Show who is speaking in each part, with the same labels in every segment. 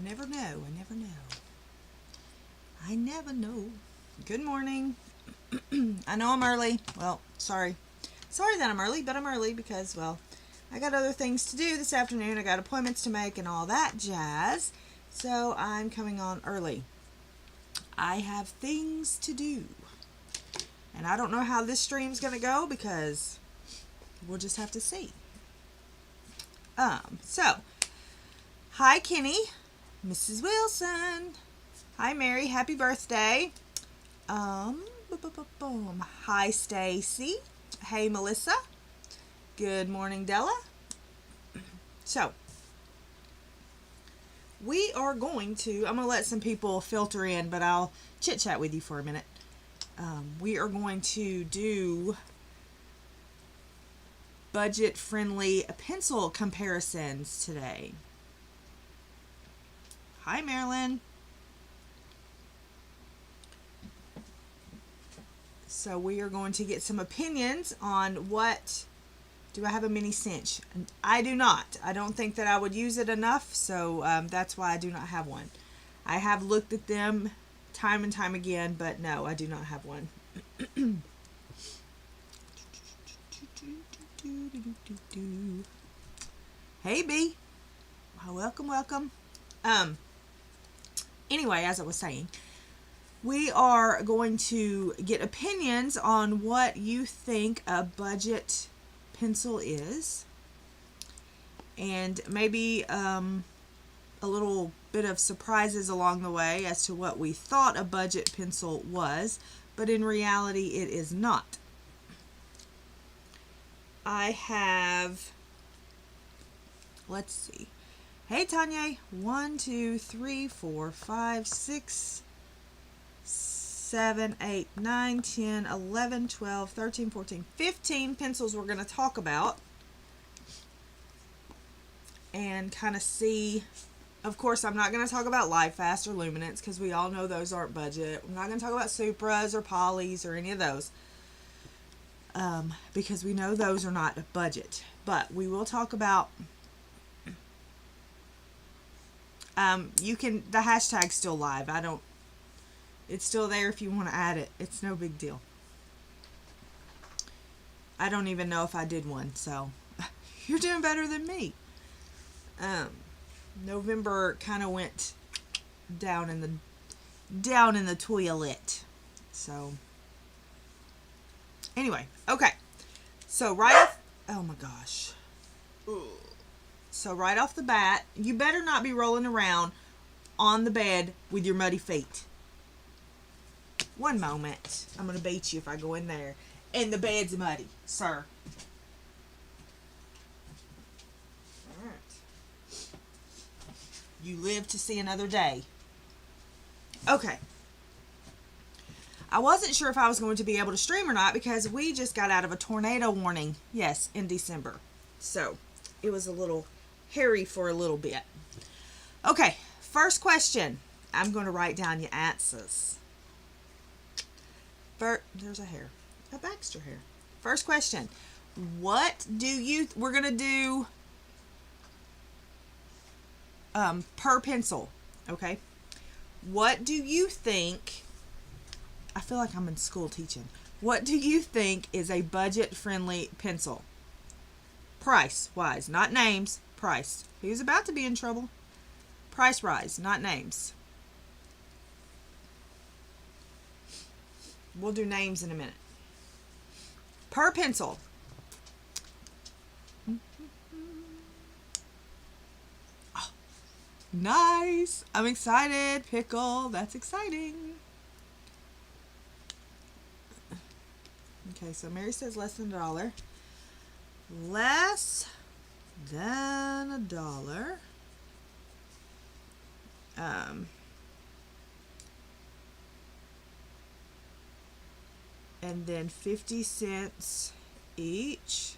Speaker 1: never know. I never know. I never know. Good morning. I know I'm early. Well, sorry. Sorry that I'm early, but I'm early because, well, I got other things to do this afternoon. I got appointments to make and all that jazz. So I'm coming on early. I have things to do. And I don't know how this stream's going to go because we'll just have to see. So, hi Kenny, Mrs. Wilson. Hi Mary, happy birthday. Hi Stacy. Hey Melissa. Good morning Della. So, we are going to, I'm going to let some people filter in, but I'll chit chat with you for a minute. We are going to do budget-friendly pencil comparisons today. Hi, Marilyn. So we are going to get some opinions on what... Do I have a mini cinch? I do not. I don't think that I would use it enough, so that's why I do not have one. I have looked at them time and time again, but no, I do not have one. Hey B, welcome. Anyway, as I was saying, we are going to get opinions on what you think a budget pencil is, and maybe a little bit of surprises along the way as to what we thought a budget pencil was, but in reality it is not. I have, let's see. Hey Tanya, 1, 2, 3, 4, 5, 6, 7, 8, 9, 10, 11, 12, 13, 14, 15 pencils we're going to talk about and kind of see. Of course, I'm not going to talk about Live Fast or Luminance because we all know those aren't budget. I'm not going to talk about Supras or Polys or any of those because we know those are not budget. But we will talk about, you can, the hashtag's still live. It's still there if you want to add it. It's no big deal. I don't even know if I did one, so you're doing better than me. November kind of went down in the toilet. So anyway, okay. So oh my gosh. So right off the bat, you better not be rolling around on the bed with your muddy feet. One moment. I'm going to beat you if I go in there and the bed's muddy, sir. All right. You live to see another day. Okay. I wasn't sure if I was going to be able to stream or not because we just got out of a tornado warning, yes, in December. So, it was a little hairy for a little bit. Okay, first question. I'm going to write down your answers. There's a hair. A Baxter hair. First question. What do you... We're going to do per pencil. Okay? What do you think... I feel like I'm in school teaching. What do you think is a budget-friendly pencil? Price-wise. Not names. Price. Who's about to be in trouble? Price-wise. Not names. We'll do names in a minute. Per pencil. Oh, nice. I'm excited. Pickle. That's exciting. Okay, so Mary says less than $1. Less than $1. And then 50 cents each,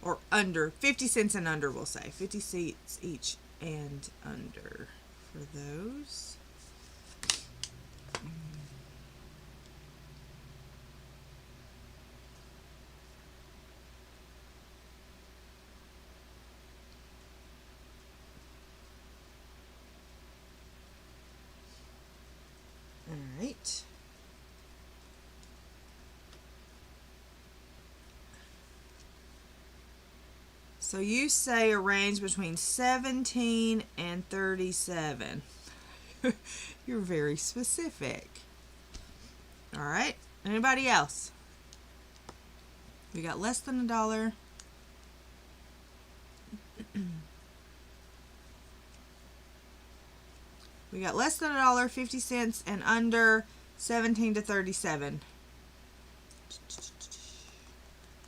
Speaker 1: or under, 50 cents and under, we'll say 50 cents each and under for those. right. So you say a range between 17 and 37. You're very specific. All right. Anybody else? We got less than $1. We got less than $1, 50 cents, and under 17 to 37.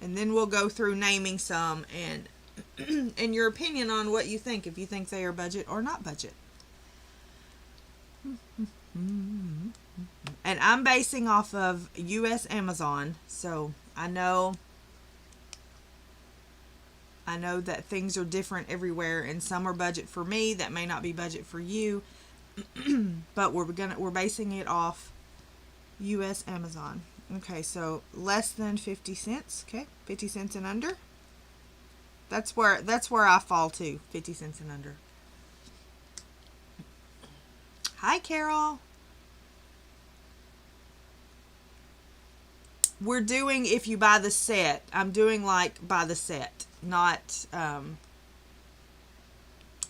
Speaker 1: And then we'll go through naming some and your opinion on what you think, if you think they are budget or not budget. And I'm basing off of US Amazon, so I know that things are different everywhere, and some are budget for me that may not be budget for you. But we're basing it off US Amazon. Okay, so less than 50 cents. Okay, 50 cents and under. That's where I fall to, 50 cents and under. Hi, Carol. We're doing if you buy the set. I'm doing like by the set, not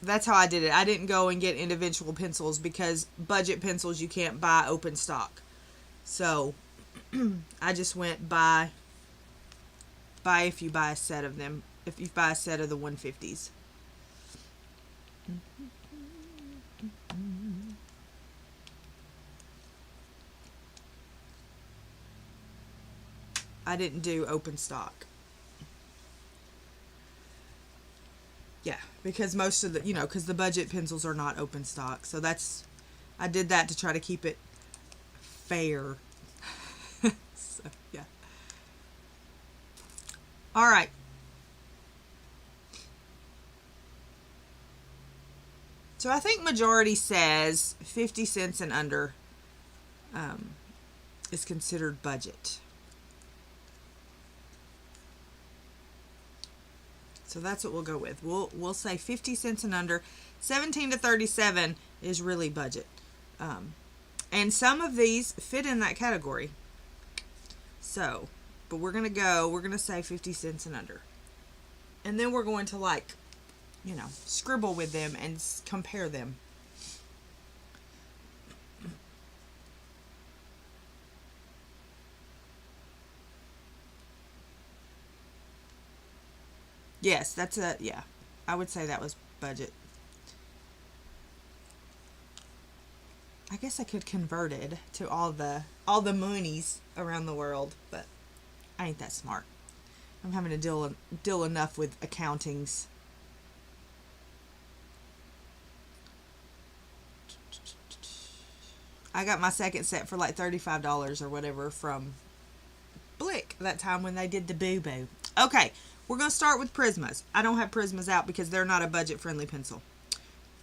Speaker 1: that's how I did it. I didn't go and get individual pencils because budget pencils you can't buy open stock. So I just went by if you buy a set of them. If you buy a set of the 150s. I didn't do open stock. Yeah, because most of the, because the budget pencils are not open stock. So I did that to try to keep it fair. So, yeah. All right. So I think majority says 50 cents and under is considered budget. So that's what we'll go with. We'll say 50 cents and under. 17 to 37 is really budget. And some of these fit in that category. So, but we're going to say 50 cents and under. And then we're going to scribble with them and compare them. Yes, I would say that was budget. I guess I could convert it to all the moonies around the world, but I ain't that smart. I'm having to deal enough with accountings. I got my second set for like $35 or whatever from Blick that time when they did the boo-boo. Okay, we're going to start with Prismas. I don't have Prismas out because they're not a budget-friendly pencil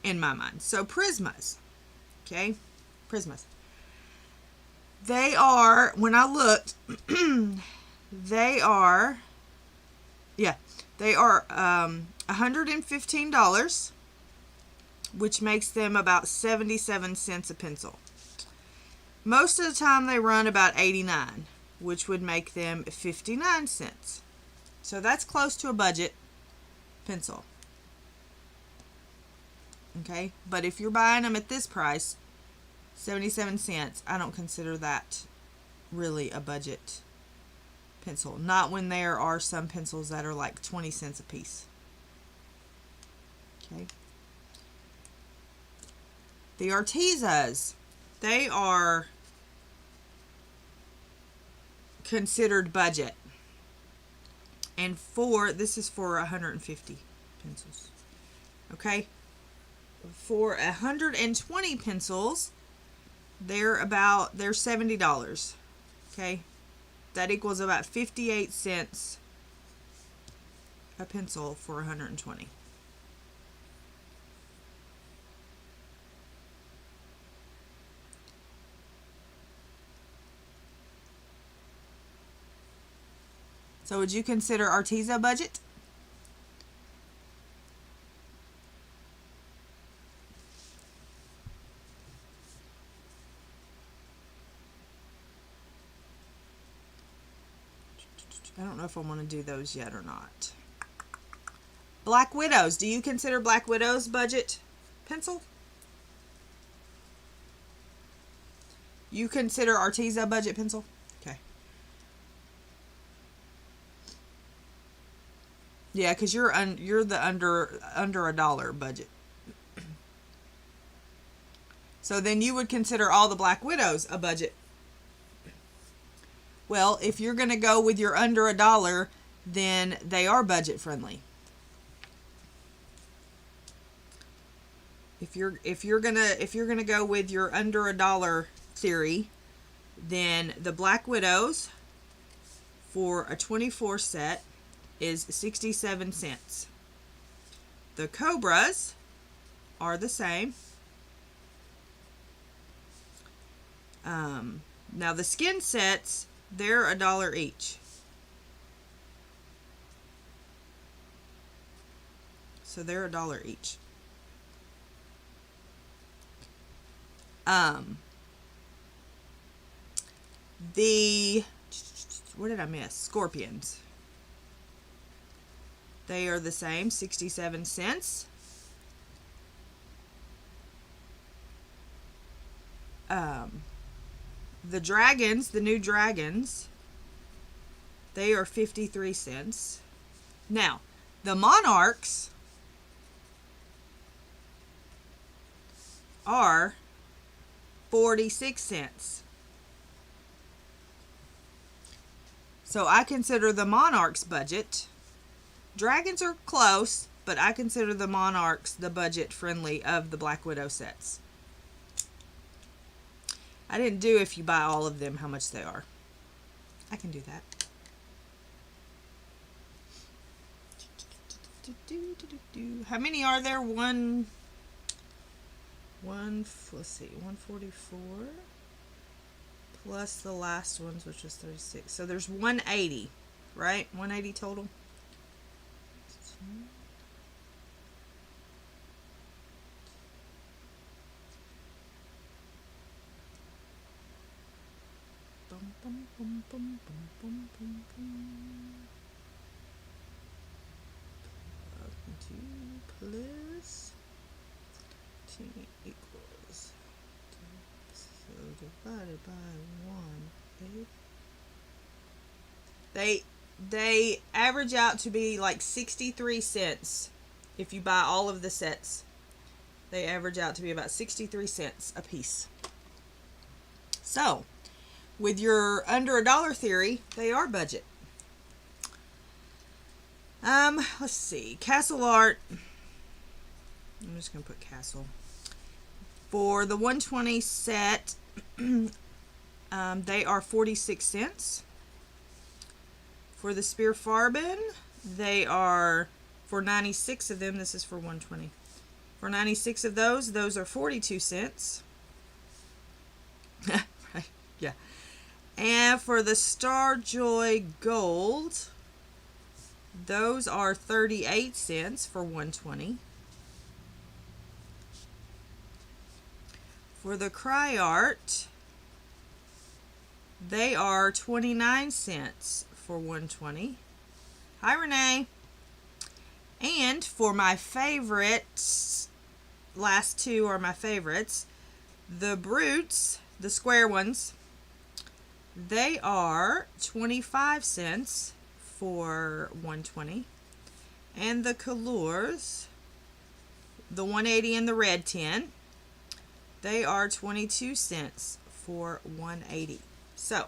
Speaker 1: in my mind. So Prismas, okay, Prismas. They are, when I looked, they are $115, which makes them about 77 cents a pencil. Most of the time they run about 89, which would make them 59 cents. So that's close to a budget pencil. Okay, but if you're buying them at this price, 77 cents, I don't consider that really a budget pencil. Not when there are some pencils that are like 20 cents a piece. Okay. The Artezas, they are considered budget. And this is for 150 pencils. Okay. For 120 pencils, they're $70. Okay. That equals about 58 cents a pencil for 120. So would you consider Arteza budget? I don't know if I want to do those yet or not. Black Widows. Do you consider Black Widows budget pencil? You consider Arteza budget pencil? Okay. Yeah, because you're the under $1 budget. So then you would consider all the Black Widows a budget. Well, if you're going to go with your under $1, then they are budget friendly. If you're gonna go with your under $1 theory, then the Black Widows for a 24 set is 67 cents. The Cobras are the same. Now the skin sets, they're $1 each. So they're $1 each. What did I miss? Scorpions. They are the same, 67 cents. The dragons, the new dragons, they are 53 cents. Now, the monarchs are 46 cents. So I consider the monarchs budget. Dragons are close, but I consider the monarchs the budget friendly of the Black Widow sets. I didn't do if you buy all of them how much they are. I can do that. How many are there? Let's see, 144 plus the last ones, which was 36. So there's 180, right? 180 total. Plus T equals, so divided by 1/8. They average out to be like 63 cents if you buy all of the sets. They average out to be about 63 cents a piece. So, with your under $1 theory, they are budget. Let's see. Castle Art. I'm just going to put Castle. For the 120 set, they are 46 cents. For the Spear Farben, they are, for 96 of them, this is for 120. For 96 of those are 42 cents. Right, yeah. And for the Starjoy Gold, those are 38 cents for 120. For the Cry Art, they are 29 cents for 120. Hi, Renee. And for my favorites, last two are my favorites, the Brutes, the square ones, they are 25 cents for 120. And the Colors, the 180 and the red tin, they are 22 cents for 180. So,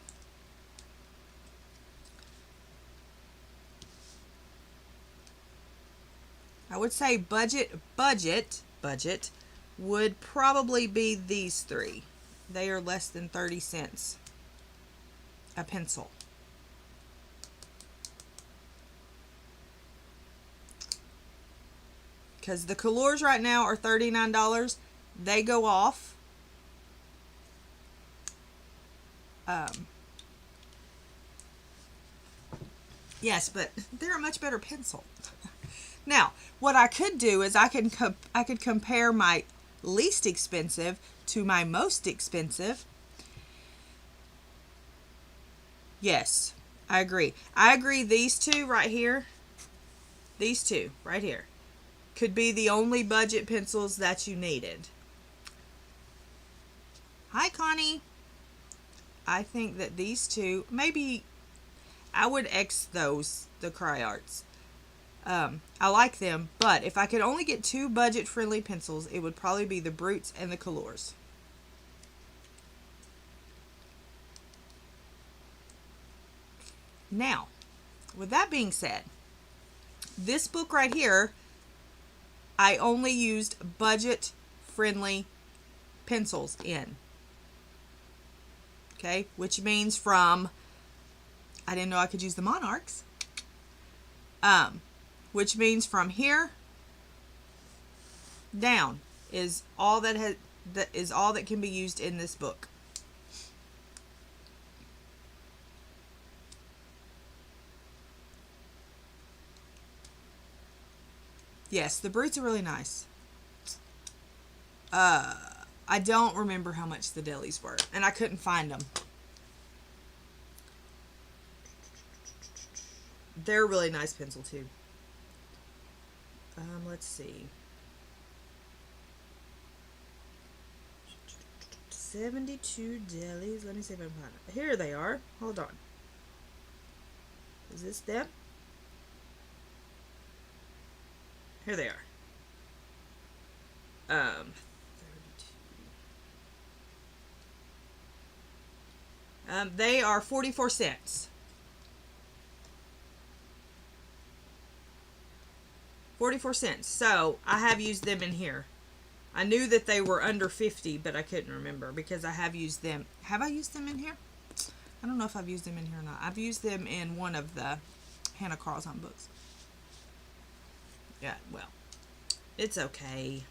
Speaker 1: I would say budget would probably be these three. They are less than 30 cents a pencil. Because the Colors right now are $39. They go off. Yes, but they're a much better pencil. Now, what I could do is I could compare my least expensive to my most expensive. Yes, I agree. I agree. These two right here, these two right here, could be the only budget pencils that you needed. Hi, Connie. I think that these two, maybe I would X those, the Cry Arts. I like them, but if I could only get two budget-friendly pencils, it would probably be the Brutes and the Colors. Now, with that being said, this book right here, I only used budget-friendly pencils in. Okay, which means from, I didn't know I could use the Monarchs. Which means from here down is all that can be used in this book. Yes, the Brutes are really nice. I don't remember how much the delis were, and I couldn't find them. They're a really nice pencil too. Let's see. 72 delis. Let me see if I can find it. Here they are. Hold on. Is this them? Here they are. 32. They are 44 cents. 44 cents. So I have used them in here. I knew that they were under 50, but I couldn't remember because I have used them. Have I used them in here? I don't know if I've used them in here or not. I've used them in one of the Hannah Carlson books. Yeah, well, it's okay.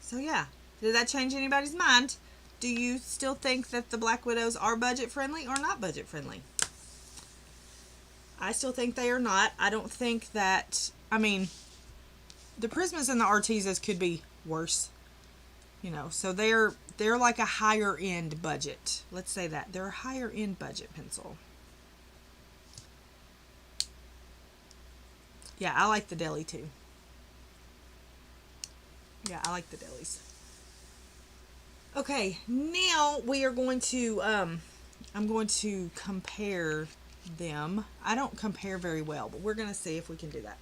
Speaker 1: So yeah, did that change anybody's mind? Do you still think that the Black Widows are budget friendly or not budget friendly? I still think they are not. I don't think that, I mean, the Prismas and the Artezas could be worse. You know, so they're like a higher end budget. Let's say that. They're a higher end budget pencil. Yeah, I like the deli too. Yeah, I like the delis. Okay, now we are going to, I'm going to compare them. I don't compare very well, but we're going to see if we can do that.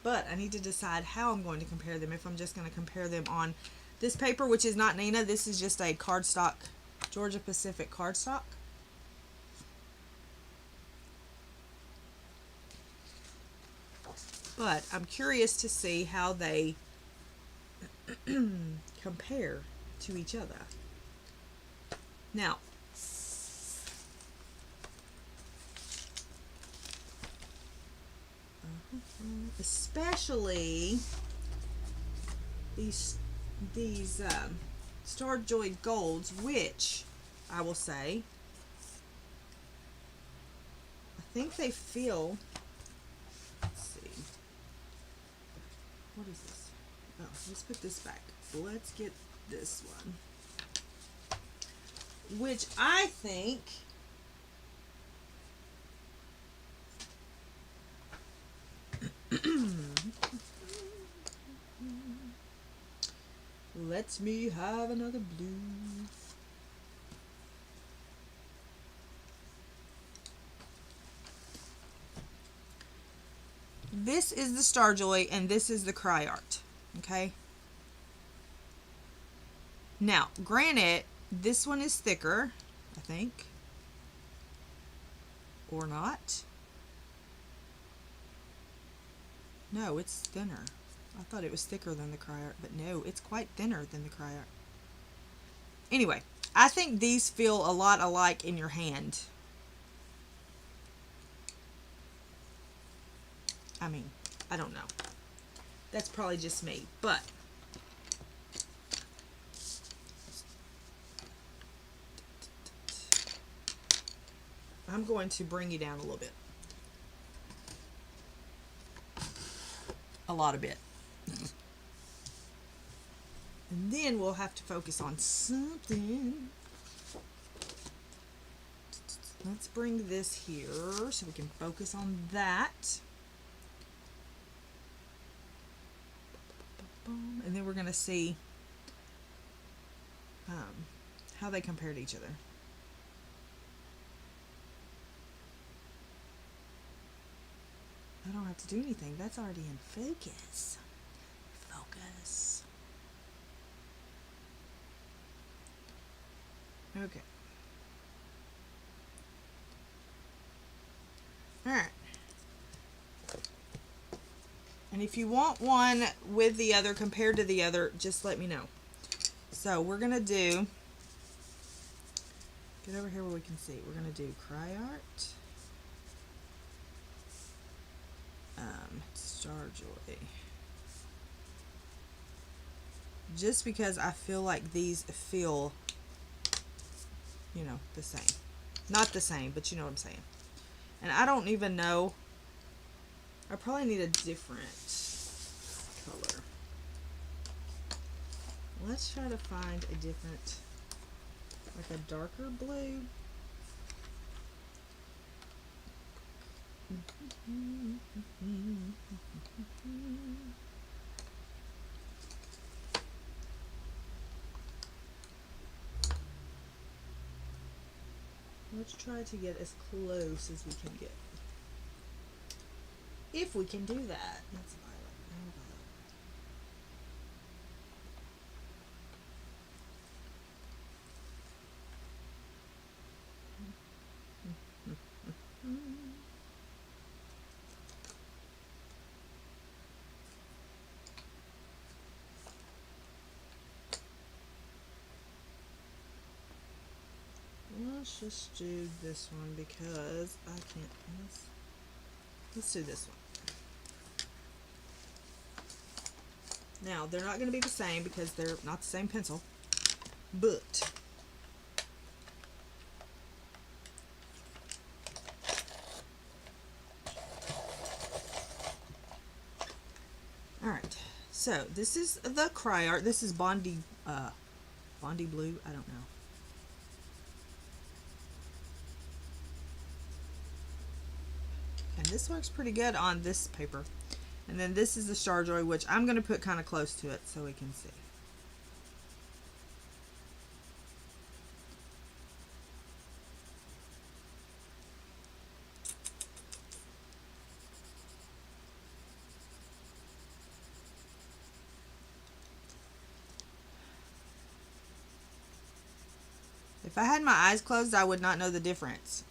Speaker 1: But I need to decide how I'm going to compare them. If I'm just going to compare them on this paper, which is not Neenah. This is just a cardstock, Georgia Pacific cardstock. But I'm curious to see how they compare to each other. Now, especially these Star Joy Golds, which I will say, I think they feel. What is this? Oh, let's put this back. Let's get this one. Which I think let me have another blue. This is the Starjoy and this is the Cry Art. Okay. Now, granted, this one is thicker, I think. Or not. No, it's thinner. I thought it was thicker than the Cry Art, but no, it's quite thinner than the Cry Art. Anyway, I think these feel a lot alike in your hand. I mean, I don't know. That's probably just me, but I'm going to bring you down a little bit. a lot of bit. And then we'll have to focus on something. Let's bring this here so we can focus on that. And then we're going to see how they compare to each other. I don't have to do anything. That's already in focus. Focus. Okay. Alright. And if you want one with the other compared to the other, just let me know. So we're going to do, get over here where we can see. We're going to do Cry Art. Starjoy. Just because I feel like these feel, you know, the same. Not the same, but you know what I'm saying. And I don't even know. I probably need a different color. Let's try to find a different, like a darker blue. Let's try to get as close as we can get. If we can do that. That's violet. Let's just do this one because I can't. Let's do this one. Now, they're not going to be the same because they're not the same pencil, but alright, so this is the Cry Art. This is Bondi Blue, I don't know. And this works pretty good on this paper. And then this is the Starjoy, which I'm going to put kind of close to it so we can see. If I had my eyes closed, I would not know the difference.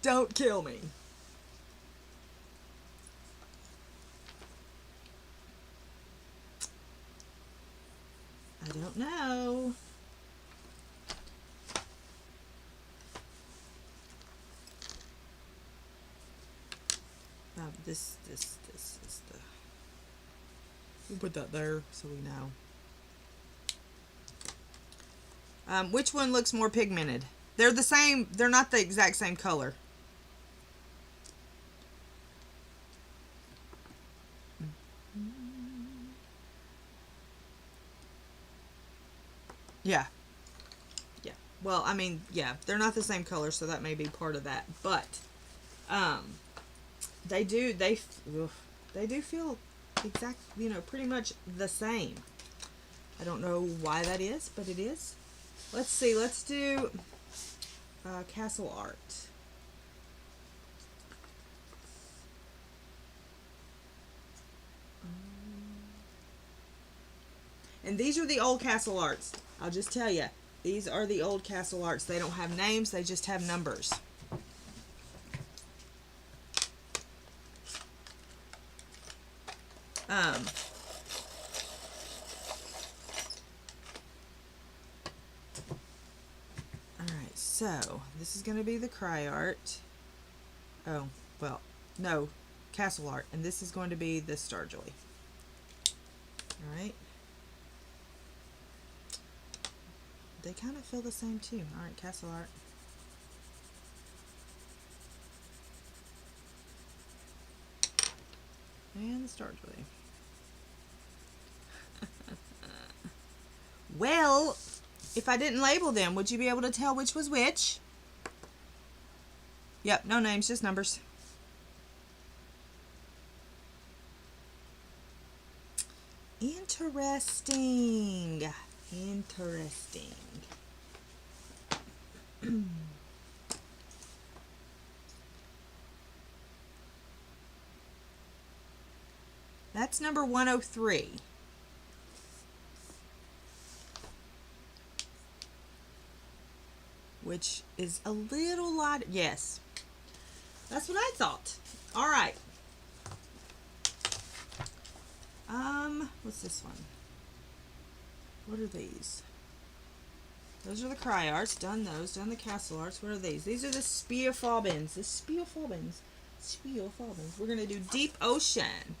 Speaker 1: Don't kill me. I don't know. This is the. We'll put that there so we know. Which one looks more pigmented? They're the same. They're not the exact same color. Yeah. Yeah. Well, I mean, yeah, they're not the same color, so that may be part of that. But they do feel exact, you know, pretty much the same. I don't know why that is, but it is. Let's see. Let's do Castle Art. And these are the old Castle Arts. I'll just tell you, these are the old Castle Arts. They don't have names, they just have numbers. Alright, so this is going to be the Cry Art. Oh, well, no, Castle Art. And this is going to be the Starjoy. Alright. They kind of feel the same too. Alright, Castle Art. And the Starjoy. Well, if I didn't label them, would you be able to tell which was which? Yep, no names, just numbers. Interesting. Interesting. That's number 103. Which is a little lighter. Yes. That's what I thought. All right. What's this one? What are these? Those are the cry arts. Done those. Done the castle arts. What are these? These are the Spielfalbens. The Spielfalbens. Spielfalbens. We're going to do Deep Ocean.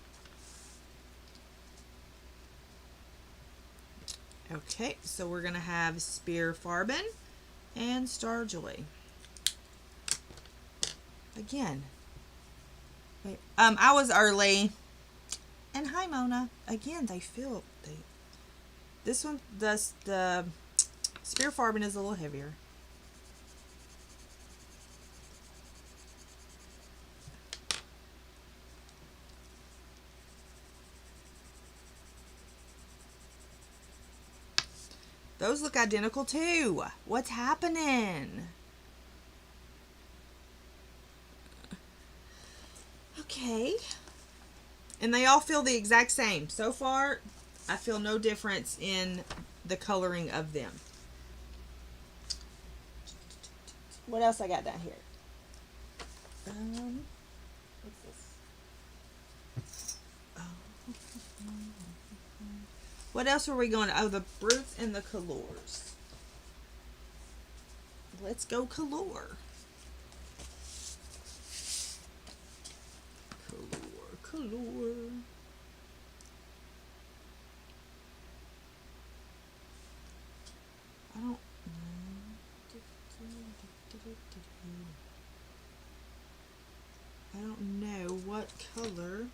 Speaker 1: Okay, so we're going to have Spielfarben and Starjoy. Again. Wait, I was early. And hi, Mona. Again, this one does, the Spielfarben is a little heavier. Those look identical too. What's happening? Okay. And they all feel the exact same. So far, I feel no difference in the coloring of them. What else I got down here? What's this? What else were we going to? Oh, the Brutes and the Colors. Let's go color. Color. I don't know. I don't know what color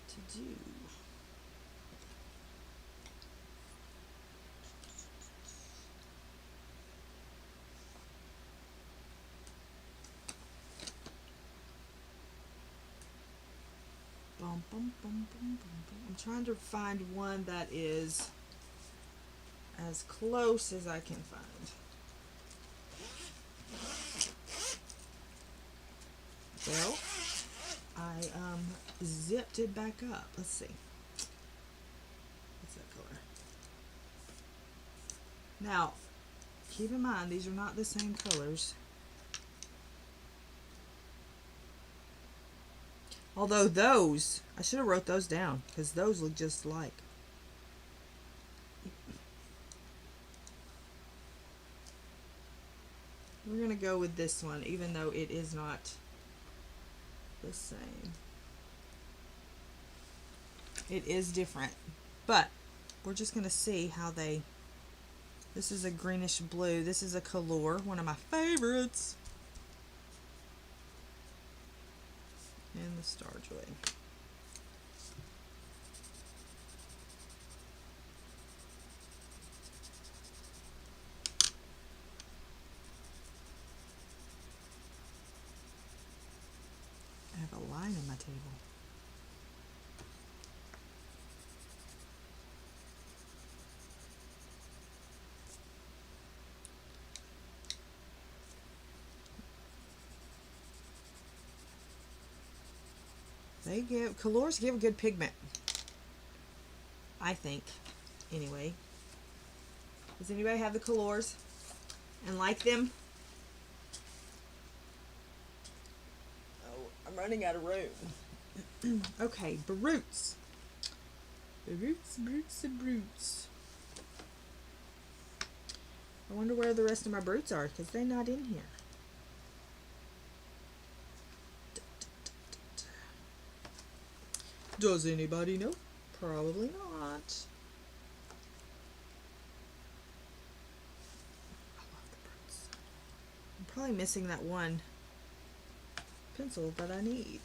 Speaker 1: to do. I'm trying to find one that is as close as I can find. Well, I zipped it back up. Let's see. What's that color? Now, keep in mind, these are not the same colors. Although those, I should have wrote those down because those look just alike. We're going to go with this one, even though it is not the same. It is different, but we're just going to see how they, this is a greenish blue. This is a color, one of my favorites. And the Starjoy. I have a line on my table. Colors give good pigment, I think, anyway. Does anybody have the colors and like them? Oh, I'm running out of room. Okay, Brutes. Brutes. I wonder where the rest of my Brutes are, because they're not in here. Does anybody know? Probably not. I love the Brutes. I'm probably missing that one pencil that I need.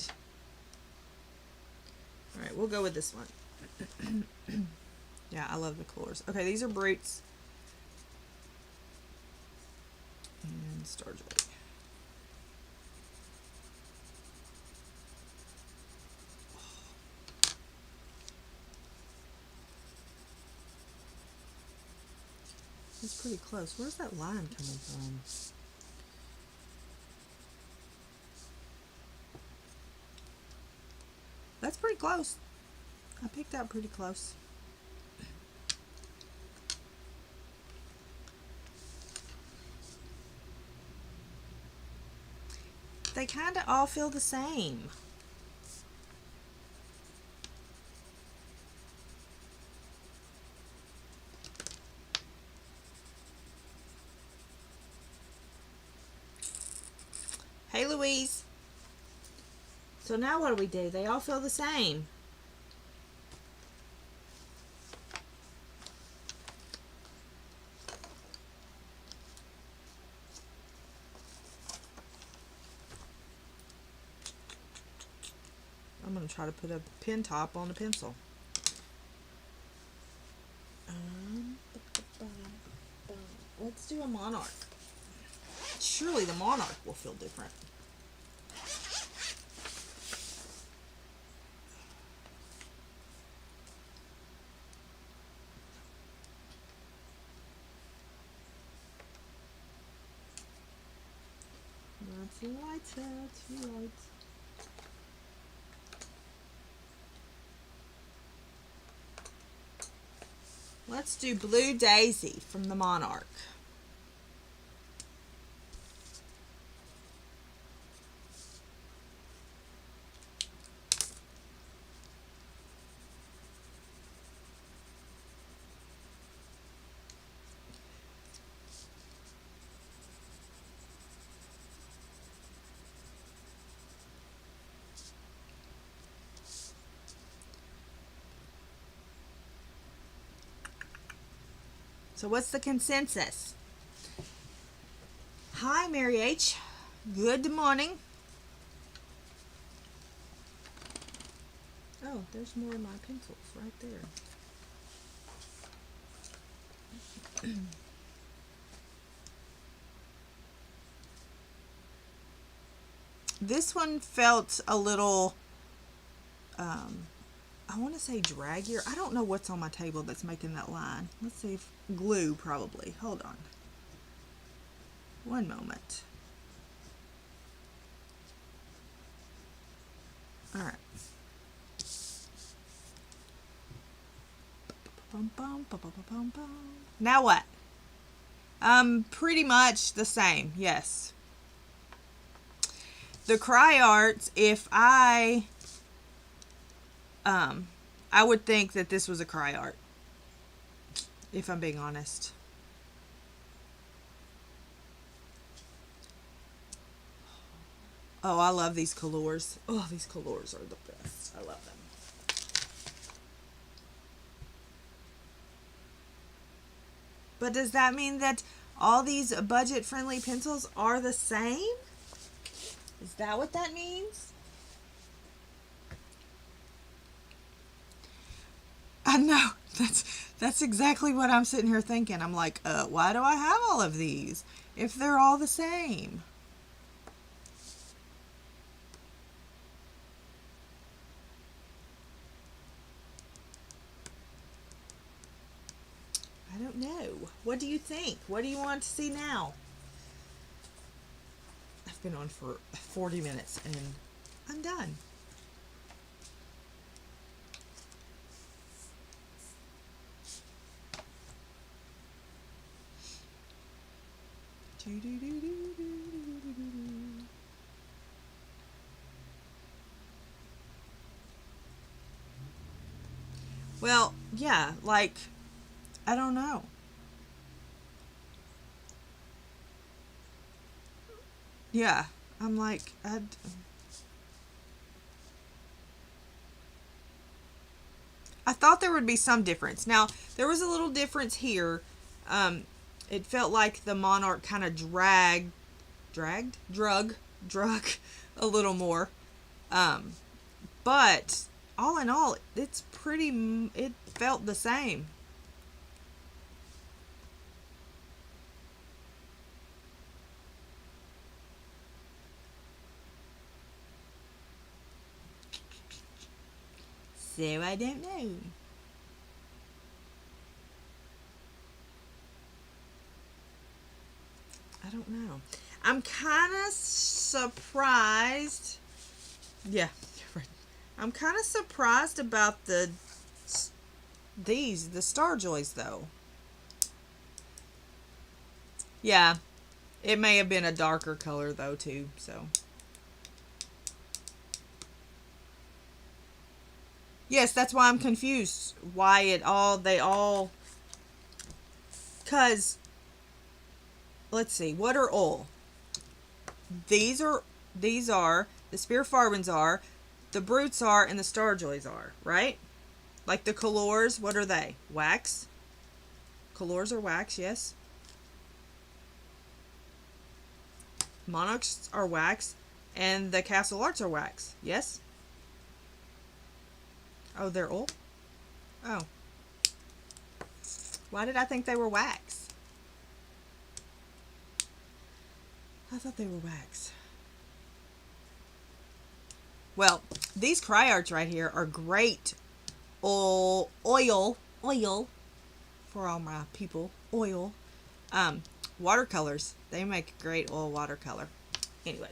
Speaker 1: Alright, we'll go with this one. Yeah, I love the colors. Okay, these are Brutes. And Starjoy. It's pretty close. Where's that line coming from? That's pretty close. I picked out pretty close. They kind of all feel the same. Hey, Louise. So now what do? They all feel the same. I'm going to try to put a pin top on the pencil. Let's do a Monarch. Surely the Monarch will feel different. That's lighter, too light. Let's do Blue Daisy from the Monarch. So what's the consensus? Hi, Mary H. Good morning. Oh, there's more of my pencils right there. This one felt a little, I want to say draggier. I don't know what's on my table that's making that line. Let's see if glue probably. Hold on. One moment. All right. Now what? Pretty much the same. Yes. The cry arts, if I would think that this was a cry art, if I'm being honest. Oh, I love these colors. Oh, these colors are the best. I love them. But does that mean that all these budget-friendly pencils are the same? Is that what that means? I know. That's exactly what I'm sitting here thinking. I'm like, why do I have all of these if they're all the same? I don't know. What do you think? What do you want to see now? I've been on for 40 minutes and I'm done. Well, yeah, like, I don't know. Yeah, I'm like, I thought there would be some difference. Now, there was a little difference here. It felt like the Monarch kind of drug a little more. But all in all, it's pretty, it felt the same. So I don't know. I don't know. I'm kind of surprised. Yeah, right. I'm kind of surprised about the Star Joys though. Yeah, it may have been a darker color though too. So yes, that's why I'm confused. Why they all, cause let's see, what are all? These are the Spear Farbins are, the Brutes are, and the Star Joys are, right? Like the Colors, what are they? Wax. Colors are wax, yes. Monarchs are wax, and the Castle Arts are wax, yes. Oh, they're all. Oh, why did I think they were wax? I thought they were wax. Well, these cry arts right here are great. Oil for all my people. Oil. Watercolors. They make great oil watercolor. Anyway.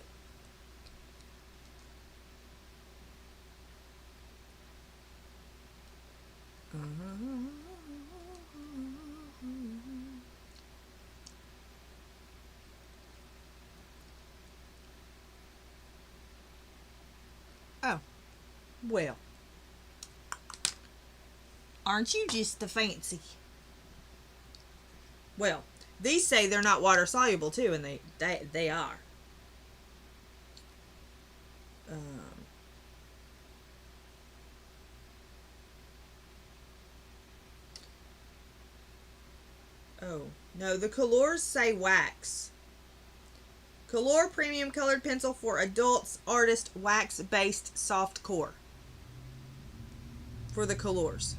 Speaker 1: Oh, well. Aren't you just the fancy? Well, these say they're not water soluble too, and they are. Oh, no, the Colors say wax. Color Premium Colored Pencil for Adults Artist Wax Based Soft Core. For the Colors.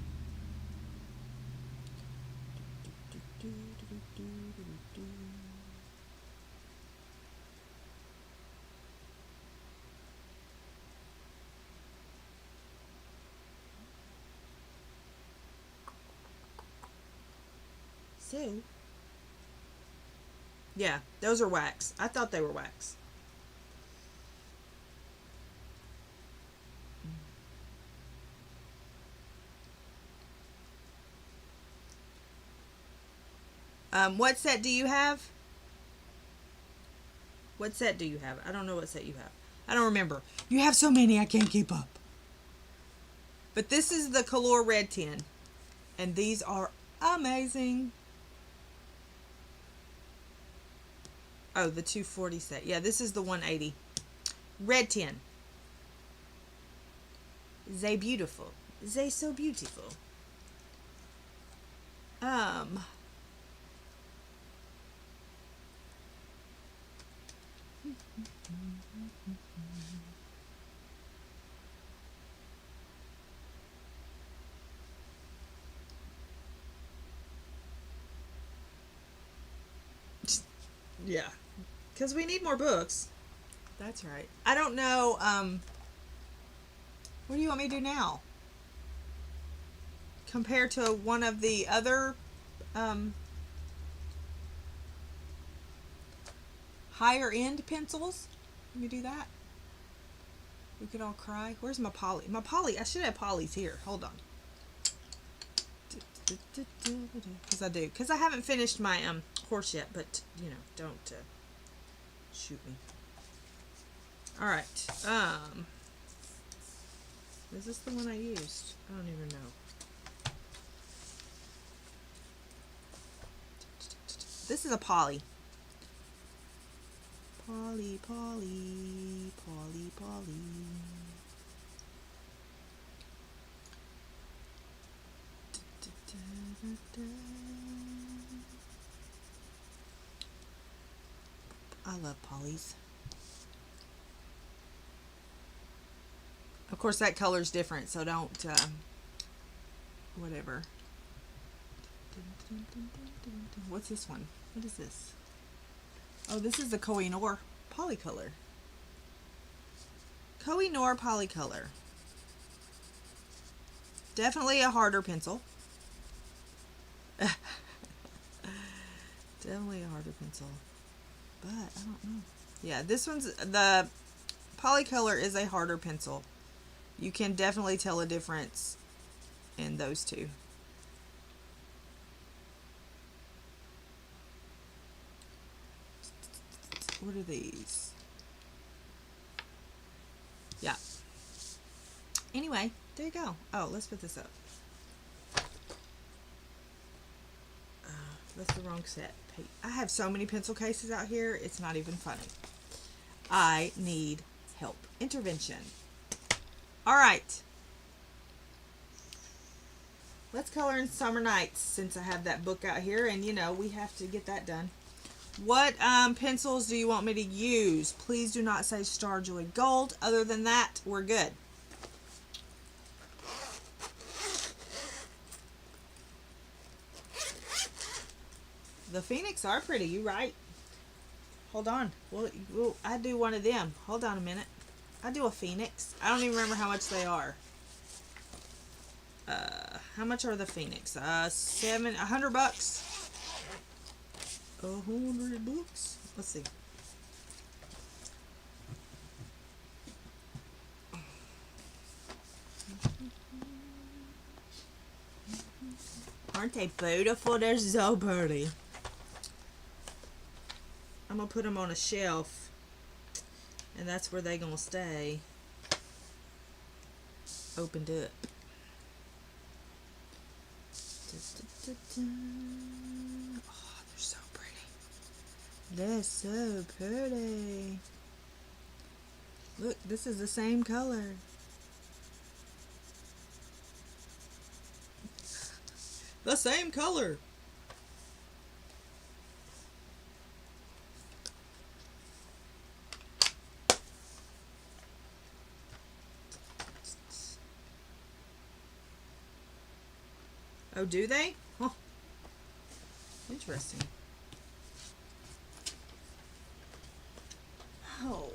Speaker 1: So, yeah, those are wax. I thought they were wax. What set do you have? What set do you have? I don't know what set you have. I don't remember. You have so many, I can't keep up. But this is the Color Red tin. And these are amazing. Oh, the 240 set. Yeah, this is the 180. Red tin. They beautiful. They so beautiful. Yeah. Because we need more books. That's right. I don't know, what do you want me to do now? Compared to one of the other, higher end pencils? Let me do that. We could all cry. Where's my Polly? My Polly, I should have Polly's here. Hold on. Because I do. Because I haven't finished my horse yet, but, you know, don't shoot me. Alright. Is this the one I used? I don't even know. This is a Polly. Polly, Polly, Polly, Polly. I love Polly's. Of course, that color's different, so don't, whatever. What's this one? What is this? Oh, this is the Koh-i-Noor Polycolor. Koh-i-Noor Polycolor. Definitely a harder pencil. Definitely a harder pencil. But, I don't know. Yeah, this one's, the Polycolor is a harder pencil. You can definitely tell a difference in those two. What are these? Yeah. Anyway, there you go. Oh, let's put this up. That's the wrong set. I have so many pencil cases out here, it's not even funny. I need help. Intervention. All right. Let's color in Summer Nights since I have that book out here, and you know, we have to get that done. What pencils do you want me to use? Please do not say Star Joy Gold. Other than that, we're good. The Phoenix are pretty, you right. Hold on. Well, I do one of them. Hold on a minute. I do a Phoenix. I don't even remember how much they are. How much are the Phoenix? $100 bucks. $100 bucks. Let's see. Aren't they beautiful? They're so pretty. I'm gonna put them on a shelf, and that's where they're gonna stay. Opened up. Oh, they're so pretty. They're so pretty. Look, this is the same color. The same color. Oh, do they? Huh. Interesting. Oh.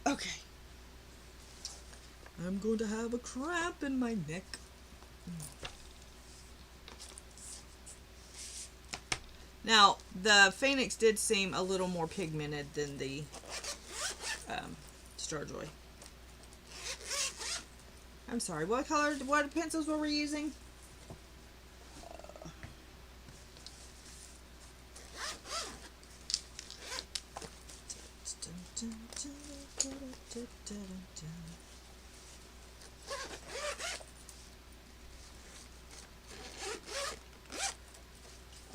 Speaker 1: Okay. I'm going to have a cramp in my neck. Now, the Phoenix did seem a little more pigmented than the Starjoy. I'm sorry, what pencils were we using?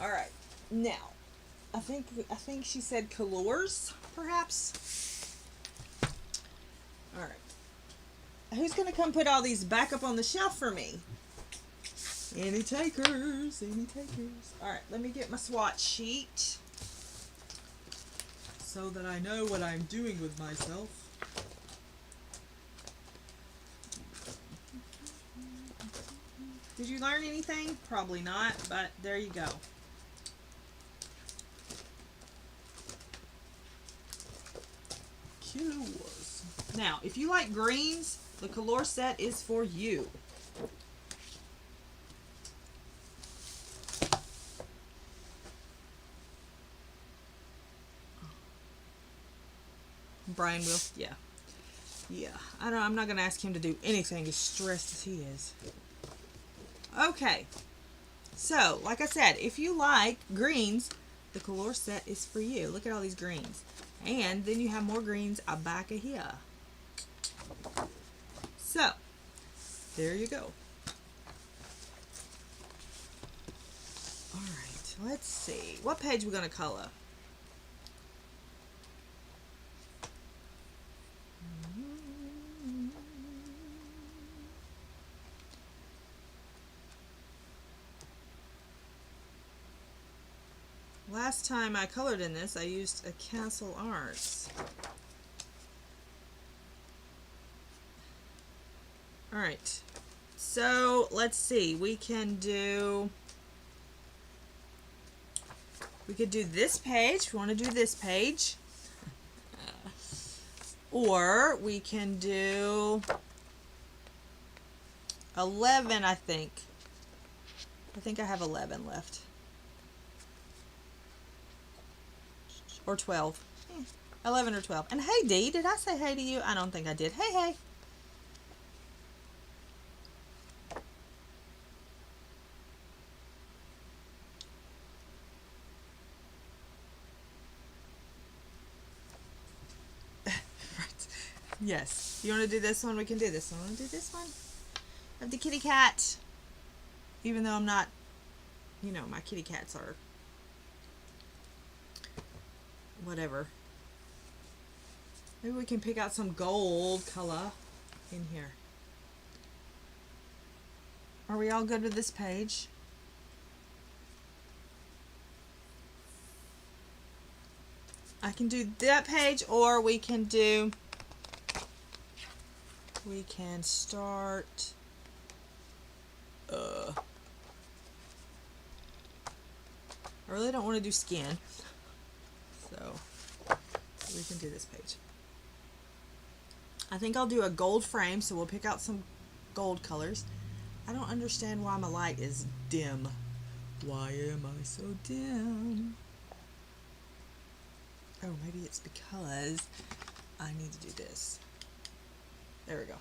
Speaker 1: All right, now I think she said colors, perhaps. All right. Who's going to come put all these back up on the shelf for me? Any takers? Any takers? Alright, let me get my swatch sheet so that I know what I'm doing with myself. Did you learn anything? Probably not, but there you go. Colors. Now, if you like greens, the color set is for you. Brian will, yeah. I'm not gonna ask him to do anything as stressed as he is. Okay, so like I said, if you like greens, the color set is for you. Look at all these greens, and then you have more greens back of here. So, there you go. Alright, let's see. What page are we going to color? Last time I colored in this, I used a Castle Arts. All right. So let's see. We could do this page. We want to do this page. Or we can do 11, I think. I think I have 11 left. Or 12. 11 or 12. And hey, Dee, did I say hey to you? I don't think I did. Hey, hey. Right. Yes. You want to do this one? We can do this one. Want to do this one? Of the kitty cat. Even though I'm not, you know, my kitty cats are whatever. Maybe we can pick out some gold color in here. Are we all good with this page? I can do that page, or we can start I really don't want to do skin, so we can do this page. I think I'll do a gold frame, so we'll pick out some gold colors. I don't understand why my light is dim. Why am I so dim? Oh, maybe it's because I need to do this. There we go.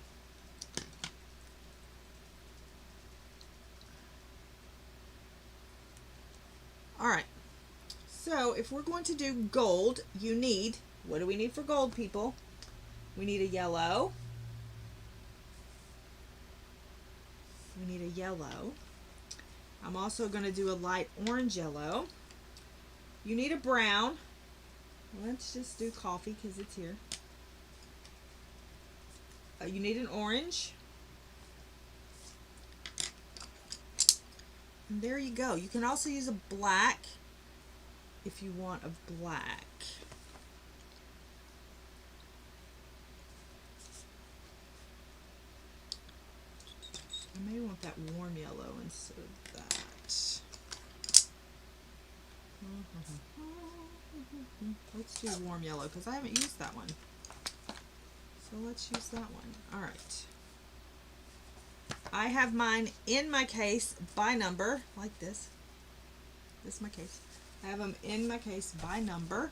Speaker 1: Alright, so if we're going to do gold, you need, what do we need for gold, people? We need a yellow. We need a yellow. I'm also going to do a light orange yellow. You need a brown. Let's just do coffee because it's here. You need an orange. And there you go. You can also use a black if you want a black. I may want that warm yellow instead of that. Let's do warm yellow because I haven't used that one. So let's use that one. All right. I have mine in my case by number, like this. This is my case. I have them in my case by number.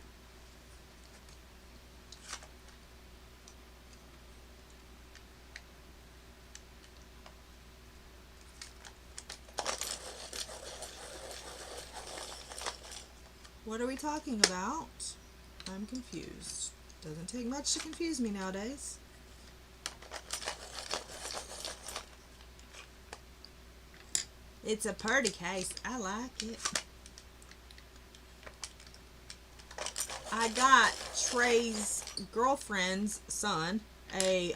Speaker 1: What are we talking about? I'm confused. Doesn't take much to confuse me nowadays. It's a party case. I like it. I got Trey's girlfriend's son I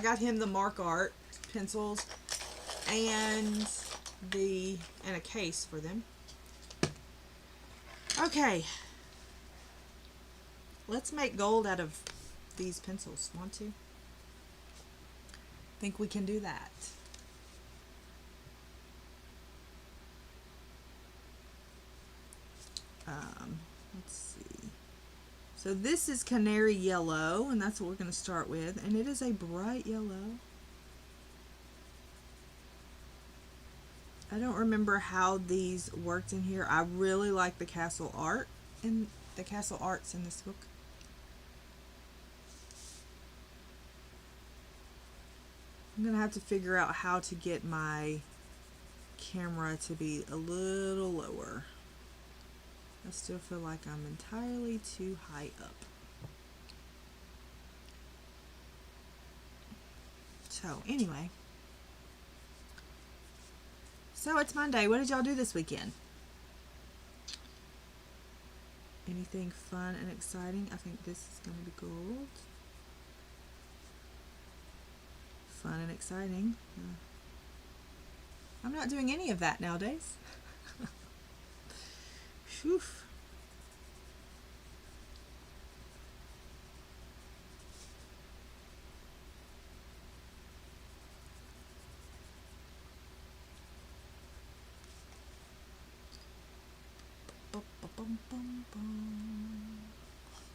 Speaker 1: got him the Mark Art pencils and a case for them. Okay. Let's make gold out of these pencils. Want to? Think we can do that. Let's see. So this is canary yellow, and that's what we're going to start with, and it is a bright yellow. I don't remember how these worked in here. I really like the castle art and the castle arts in this book. I'm going to have to figure out how to get my camera to be a little lower. I still feel like I'm entirely too high up. So anyway, so it's Monday. What did y'all do this weekend? Anything fun and exciting? I think this is going to be gold. Fun and exciting. I'm not doing any of that nowadays. Whew.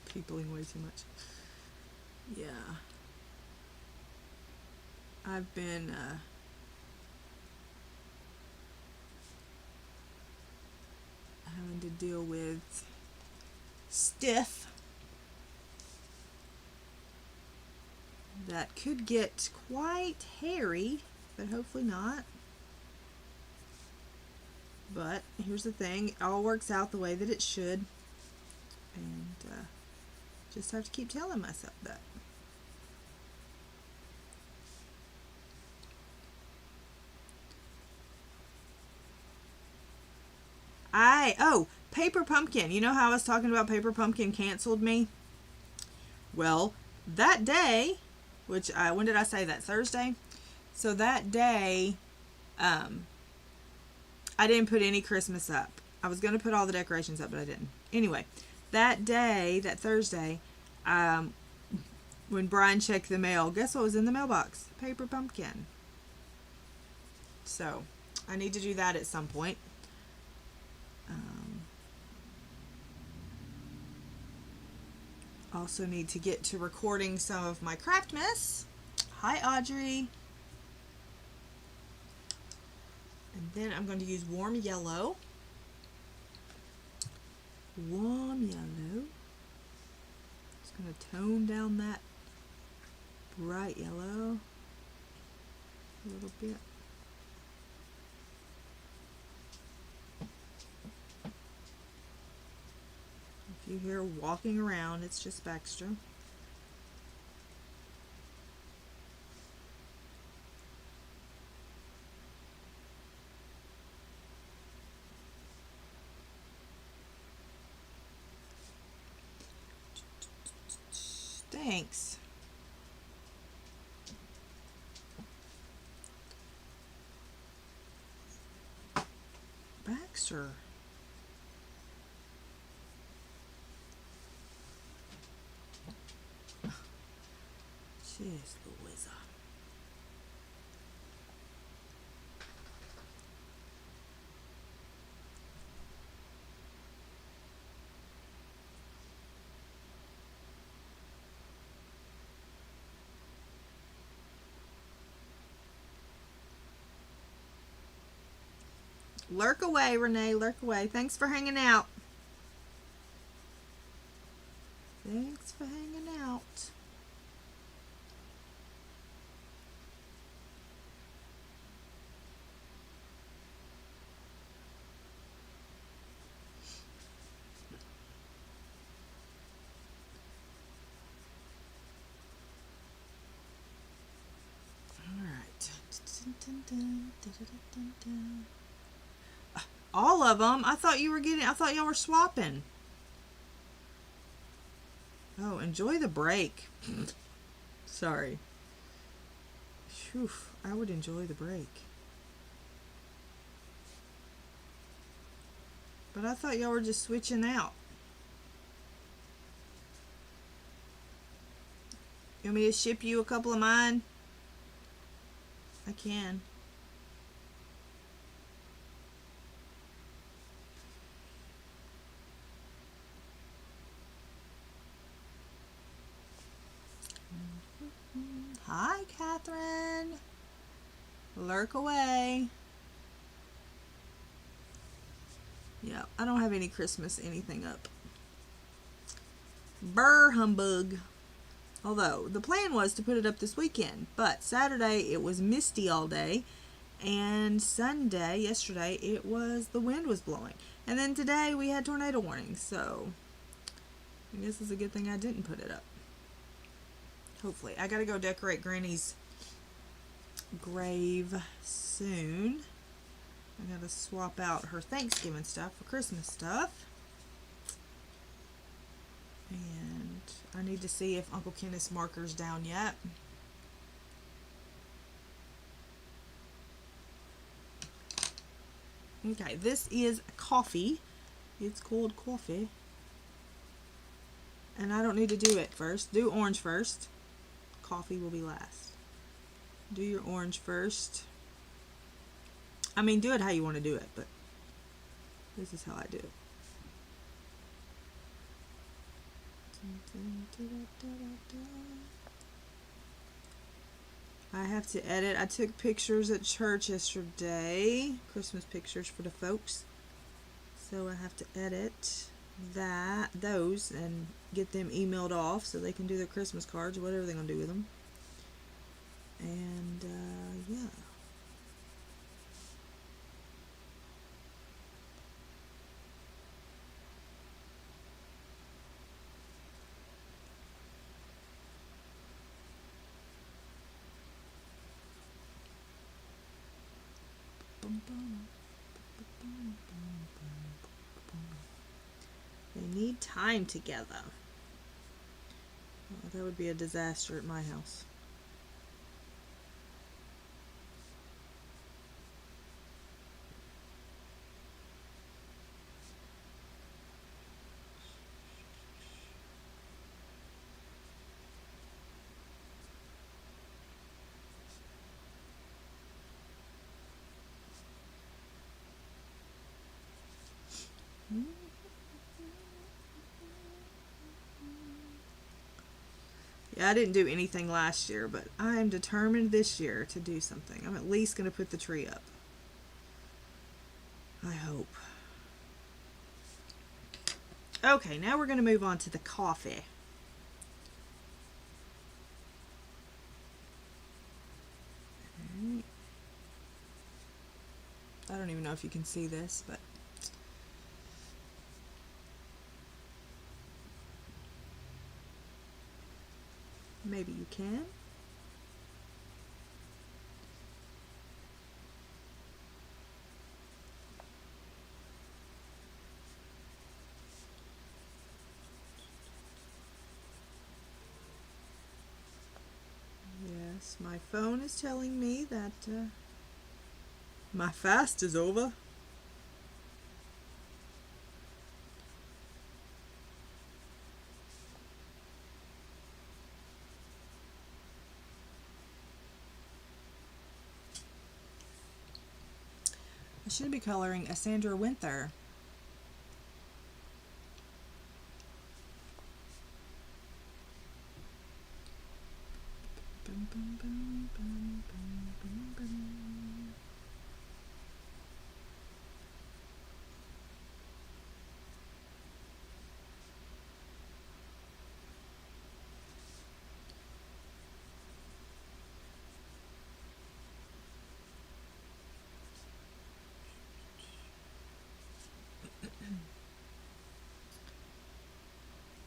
Speaker 1: Peopling way too much. Yeah. I've been having to deal with stiff that could get quite hairy, but hopefully not. But here's the thing, it all works out the way that it should, and just have to keep telling myself that. Paper Pumpkin. You know how I was talking about Paper Pumpkin canceled me? Well, that day, which when did I say that? Thursday? So that day, I didn't put any Christmas up. I was going to put all the decorations up, but I didn't. Anyway, that day, that Thursday, when Brian checked the mail, guess what was in the mailbox? Paper Pumpkin. So, I need to do that at some point. Also need to get to recording some of my Craftmas. Hi, Audrey. And then I'm going to use warm yellow. Warm yellow. Just going to tone down that bright yellow a little bit. If you hear walking around, it's just Baxter. Thanks. Baxter. Jeez, Louisa. Lurk away, Renee. Lurk away. Thanks for hanging out. Thanks for hanging out. All of them? I thought y'all were swapping. Oh, enjoy the break. Sorry. Whew, I would enjoy the break. But I thought y'all were just switching out. You want me to ship you a couple of mine? I can. Hi, Catherine. Lurk away. Yeah, I don't have any Christmas anything up. Brr humbug. Although, the plan was to put it up this weekend, but Saturday it was misty all day, and Sunday, yesterday, the wind was blowing. And then today we had tornado warnings, so I guess it's a good thing I didn't put it up. Hopefully. I gotta go decorate Granny's grave soon. I gotta swap out her Thanksgiving stuff for Christmas stuff. And I need to see if Uncle Kenneth's marker's down yet. Okay, this is coffee. It's called coffee. And I don't need to do it first. Do orange first. Coffee will be last. Do your orange first. I mean, do it how you want to do it, but this is how I do it. I have to edit. I took pictures at church yesterday, Christmas pictures for the folks. So I have to edit those and get them emailed off so they can do their Christmas cards or whatever they're gonna do with them. And yeah. They need time together. Oh, that would be a disaster at my house. Yeah, I didn't do anything last year, but I am determined this year to do something. I'm at least going to put the tree up. I hope. Okay, now we're going to move on to the coffee. I don't even know if you can see this, but maybe you can. Yes, my phone is telling me that my fast is over. I should be coloring a Sandra Winter.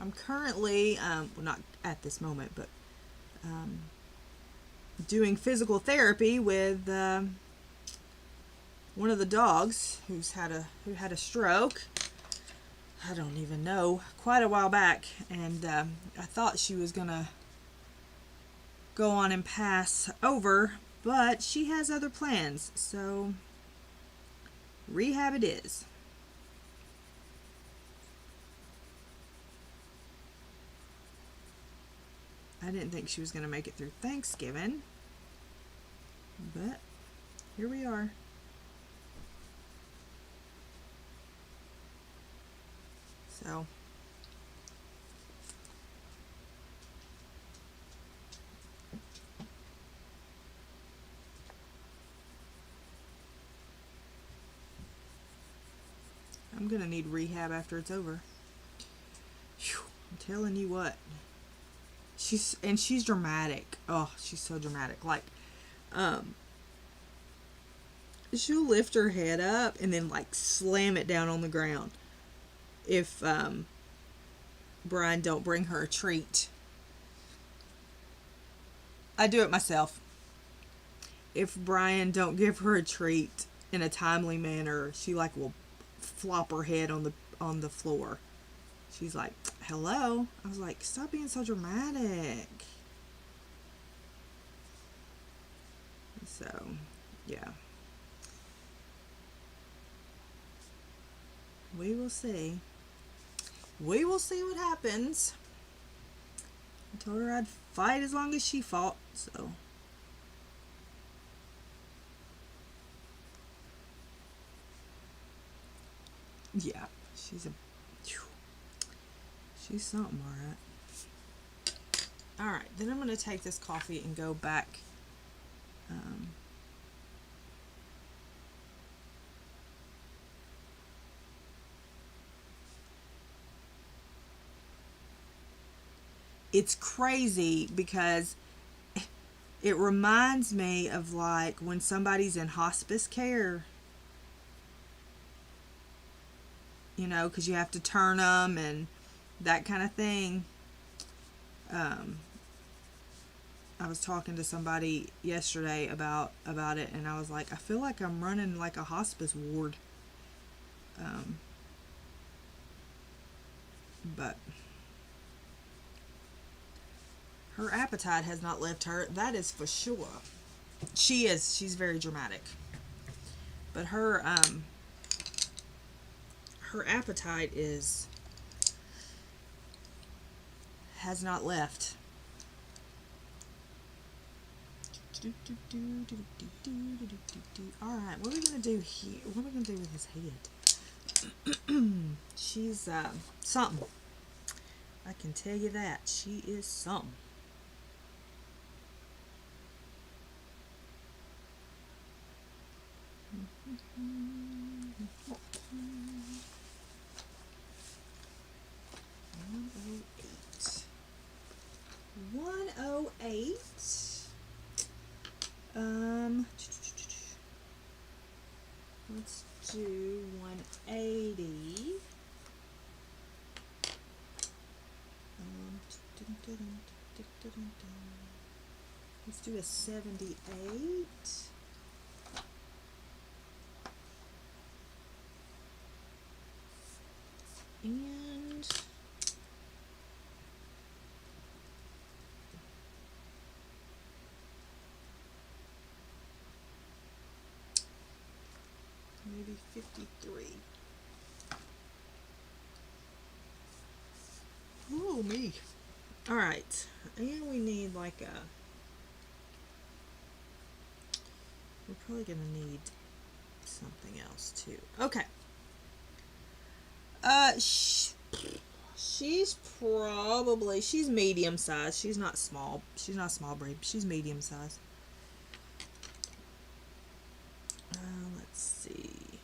Speaker 1: I'm currently, well, not at this moment, but doing physical therapy with one of the dogs who had a stroke. I don't even know, quite a while back, and I thought she was gonna go on and pass over, but she has other plans, so rehab it is. I didn't think she was going to make it through Thanksgiving, but here we are. So I'm going to need rehab after it's over. Whew, I'm telling you what. She's dramatic. Oh, she's so dramatic. Like, she'll lift her head up and then like slam it down on the ground if Brian don't bring her a treat. I do it myself. If Brian don't give her a treat in a timely manner, she like will flop her head on the floor. She's like, hello? I was like, stop being so dramatic. So, yeah. We will see. We will see what happens. I told her I'd fight as long as she fought, so. Yeah, she's something, alright. All right, then I'm going to take this coffee and go back. It's crazy because it reminds me of like when somebody's in hospice care, you know, because you have to turn them and that kind of thing. I was talking to somebody yesterday about it, and I was like, I feel like I'm running like a hospice ward. But her appetite has not left her. That is for sure. She's very dramatic. But her appetite has not left. Alright, what are we going to do here? What are we going to do with his head? She's something. I can tell you that. She is something. Let's do 180. Let's do a 78. And maybe 53. Oh, me. All right. And we need like a... We're probably going to need something else too. Okay. She's medium size. She's not small. She's not small breed. She's medium size. Let's see.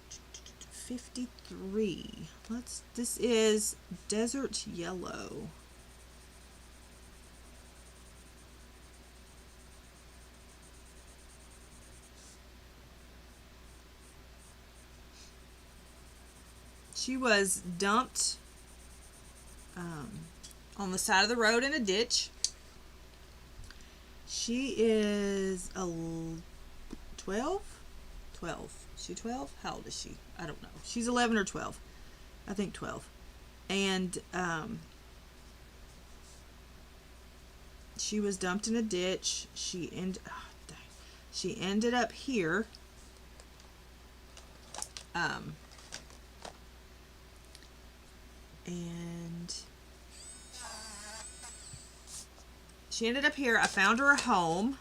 Speaker 1: 53. This is desert yellow. She was dumped on the side of the road in a ditch. She is 12? 12. Is she 12? How old is she? I don't know. She's 11 or 12. I think 12. And she was dumped in a ditch. She ended up here. And she ended up here. I found her a home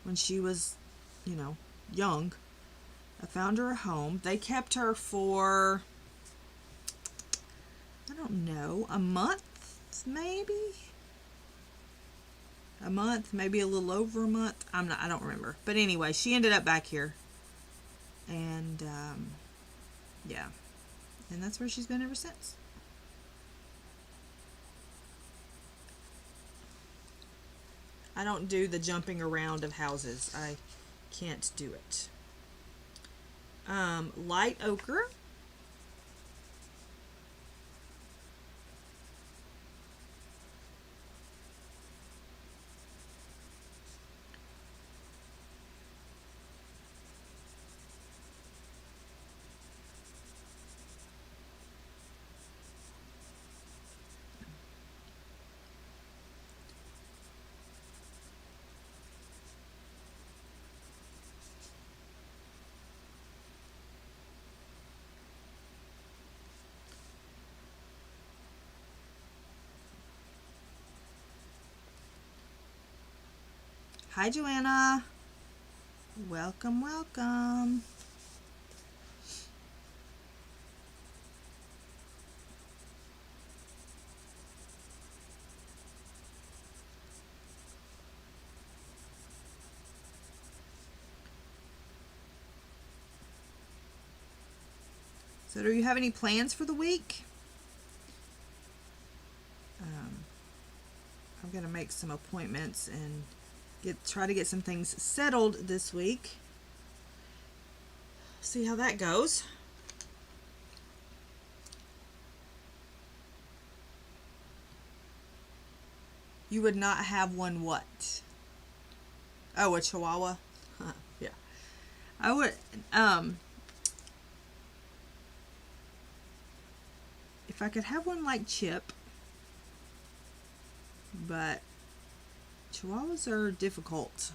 Speaker 1: when she was, young. I found her a home. They kept her for, I don't know, a month, maybe? A month, maybe a little over a month. I don't remember. But anyway, she ended up back here. And, yeah. And that's where she's been ever since. I don't do the jumping around of houses. I can't do it. Light ochre. Hi, Joanna. Welcome, welcome. So do you have any plans for the week? I'm going to make some appointments and try to get some things settled this week. See how that goes. You would not have one what? Oh, a Chihuahua? Huh, yeah. I would, if I could have one like Chip, but Chihuahuas are difficult.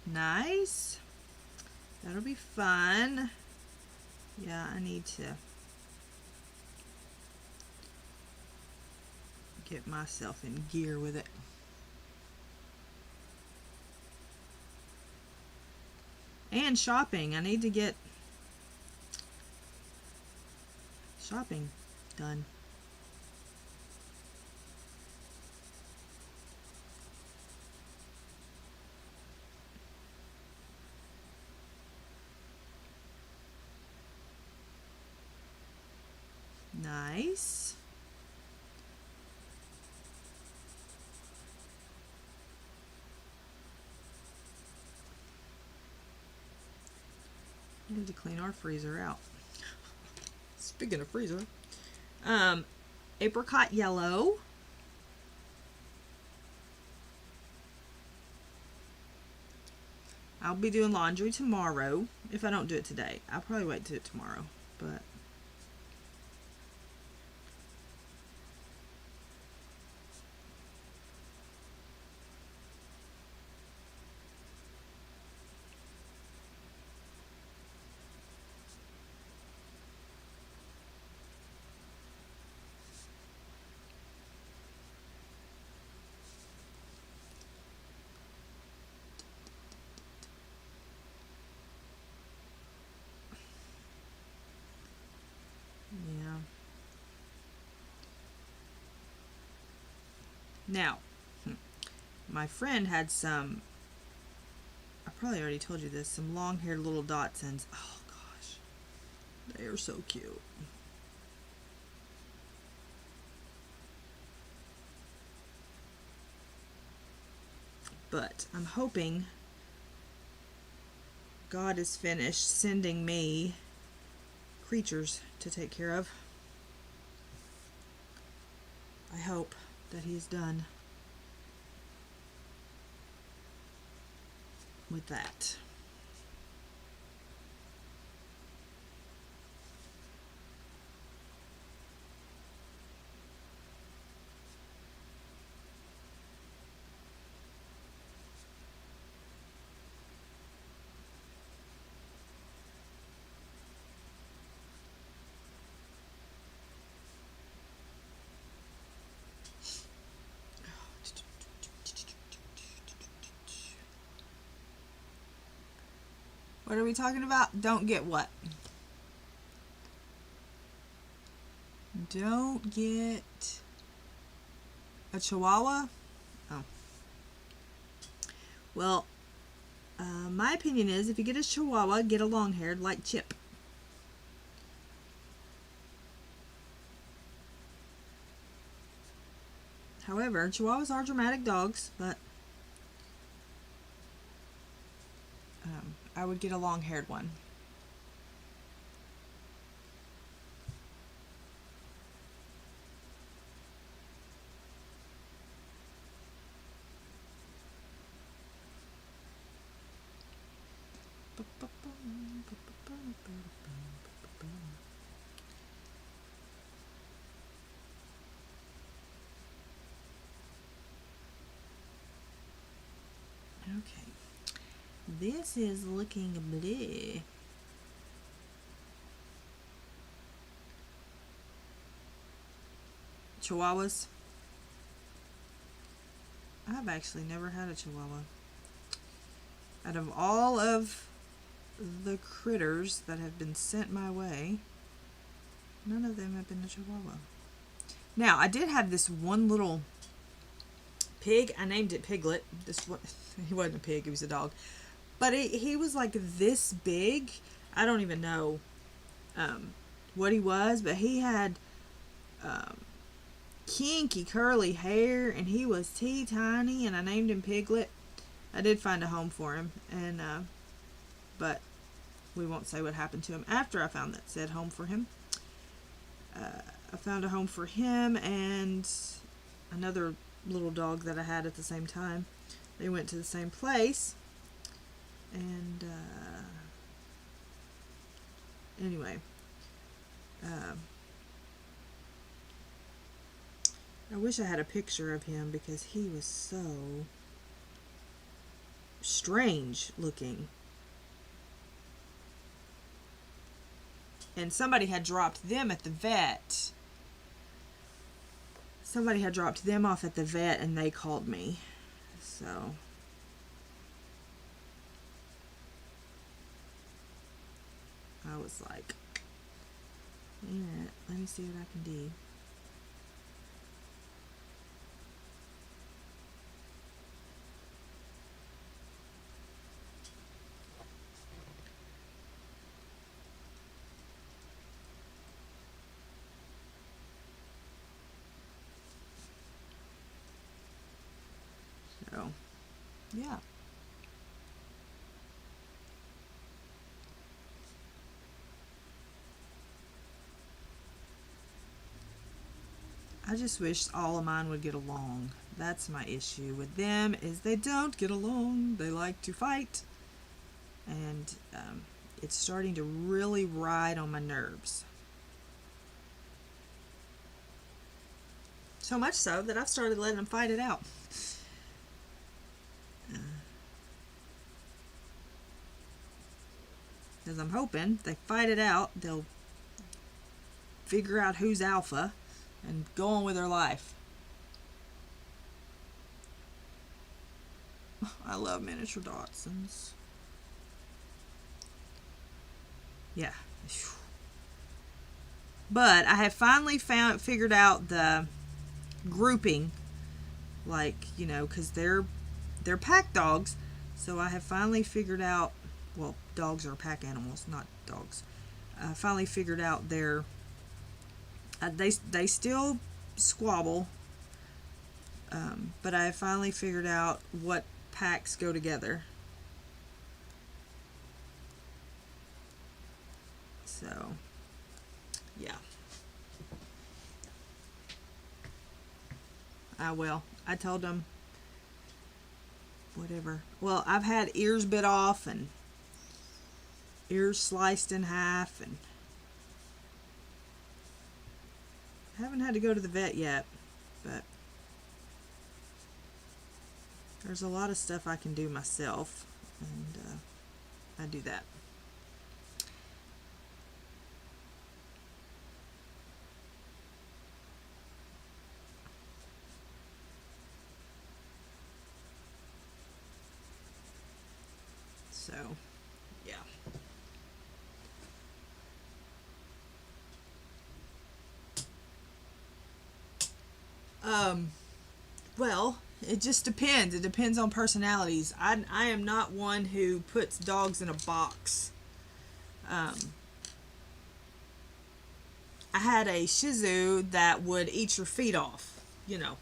Speaker 1: Nice. That'll be fun. Yeah, I need to get myself in gear with it. And shopping. I need to get shopping done. Nice. I need to clean our freezer out. Speaking of freezer, apricot yellow. I'll be doing laundry tomorrow. If I don't do it today, I'll probably wait to do it tomorrow. But yeah. Now, my friend had some, I probably already told you this, some long-haired little Dachshunds. Oh gosh, they are so cute. But I'm hoping God is finished sending me creatures to take care of. I hope that he's done with that. What are we talking about? Don't get what? Don't get a Chihuahua? Oh. Well, my opinion is if you get a Chihuahua, get a long-haired like Chip. However, Chihuahuas are dramatic dogs, but I would get a long-haired one. Okay. This is looking blue. Chihuahuas. I've actually never had a Chihuahua. Out of all of the critters that have been sent my way, none of them have been a Chihuahua. Now, I did have this one little pig. I named it Piglet. He wasn't a pig, he was a dog. But he was like this big. I don't even know what he was, but he had kinky curly hair, and he was teeny-tiny, and I named him Piglet. I did find a home for him, and but we won't say what happened to him after I found that said home for him. I found a home for him and another little dog that I had at the same time. They went to the same place, and anyway, I wish I had a picture of him because he was so strange looking. And somebody had dropped them at the vet. Somebody had dropped them off at the vet, and they called me. So I was like, let me see what I can do. So, yeah. I just wish all of mine would get along. That's my issue with them, is they don't get along. They like to fight. And it's starting to really ride on my nerves. So much so that I've started letting them fight it out. Because I'm hoping they fight it out, they'll figure out who's alpha and go on with their life. I love miniature Dachshunds. Yeah. But I have finally figured out the grouping, like, you know, because they're pack dogs. So I have finally figured out, well, dogs are pack animals, not dogs. I finally figured out their they still squabble, but I finally figured out what packs go together. So, yeah. I told them whatever. Well, I've had ears bit off and ears sliced in half, and I haven't had to go to the vet yet, but there's a lot of stuff I can do myself, and I do that. So, yeah. Well, it just depends. It depends on personalities. I am not one who puts dogs in a box. I had a Shih Tzu that would eat your feet off, you know.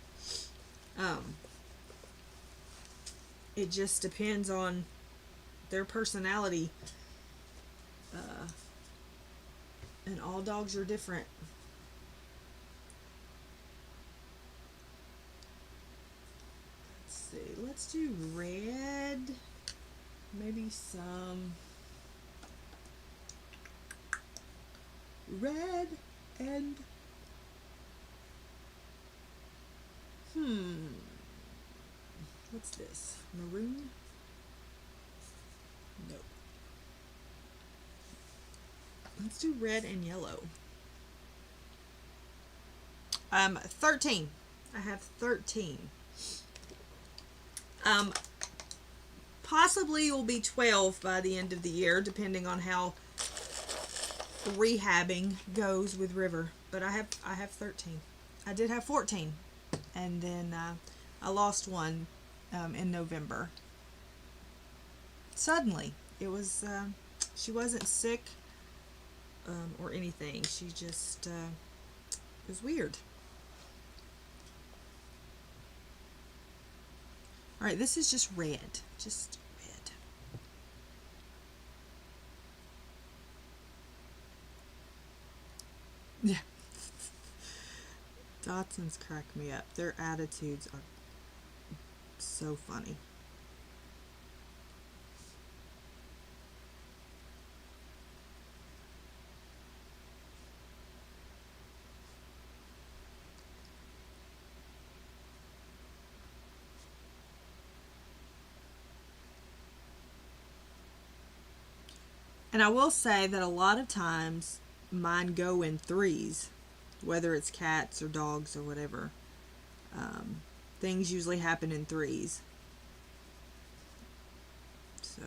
Speaker 1: It just depends on their personality. And all dogs are different. Let's do red, maybe some red and what's this, maroon? Nope. Let's do red and yellow. 13. I have 13. Possibly will be 12 by the end of the year, depending on how rehabbing goes with River. But I have 13. I did have 14, and then I lost one in November. Suddenly. It was, she wasn't sick or anything. She just, it was weird. Alright, this is just red. Just red. Yeah. Dotsons crack me up. Their attitudes are so funny. And I will say that a lot of times mine go in threes, whether it's cats or dogs or whatever. Things usually happen in threes. So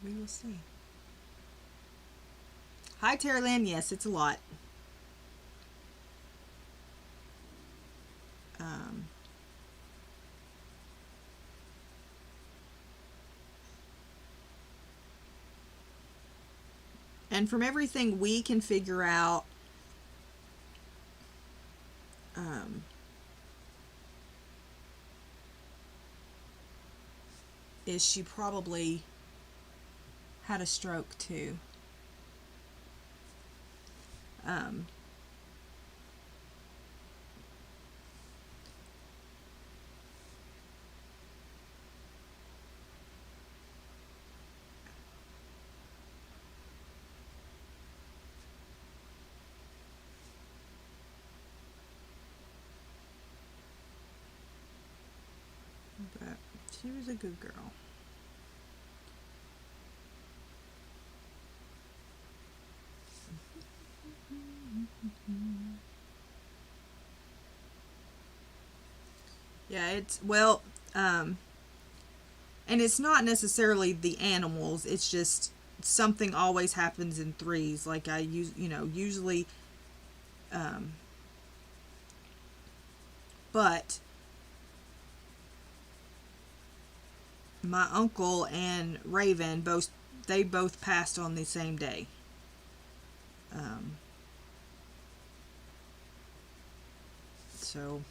Speaker 1: we will see. Hi, Terry Lynn. Yes, it's a lot. And from everything we can figure out, is she probably had a stroke too. But she was a good girl. Yeah, it's, well, and it's not necessarily the animals, it's just something always happens in threes. Like I use, usually, but my uncle and Raven they both passed on the same day. So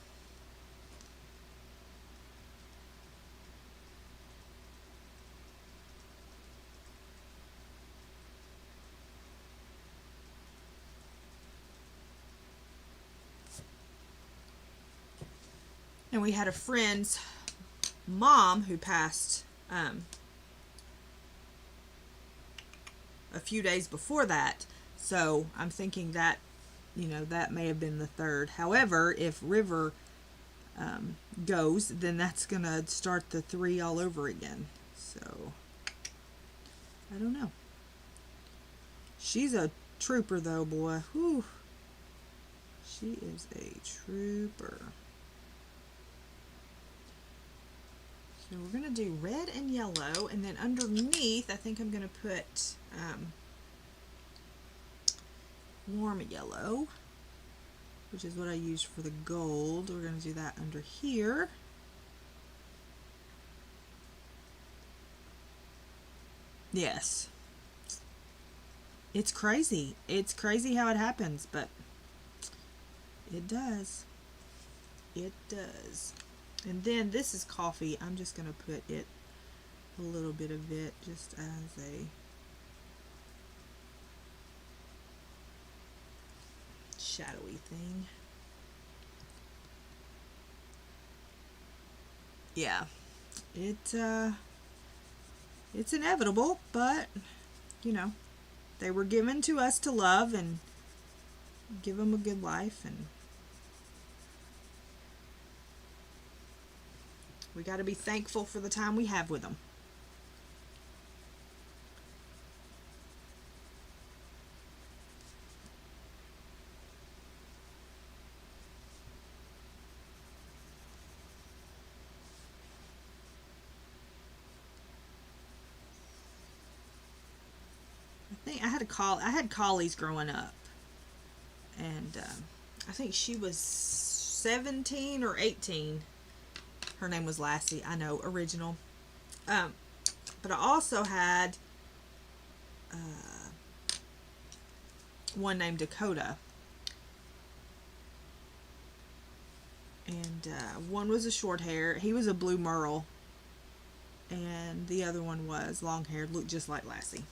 Speaker 1: and we had a friend's mom who passed a few days before that. So I'm thinking that, that may have been the third. However, if River goes, then that's going to start the three all over again. So I don't know. She's a trooper though, boy. Whew. She is a trooper. So we're going to do red and yellow, and then underneath I think I'm going to put warm yellow, which is what I used for the gold. We're going to do that under here. Yes. It's crazy. It's crazy how it happens, but it does. It does. And then this is coffee. I'm just going to put it, a little bit of it, just as a shadowy thing. Yeah. It's inevitable, but, they were given to us to love and give them a good life, and we got to be thankful for the time we have with them. I had collies growing up, and I think she was 17 or 18. Her name was Lassie. I know, original. But I also had one named Dakota. And one was a short hair. He was a blue merle. And the other one was long haired, looked just like Lassie.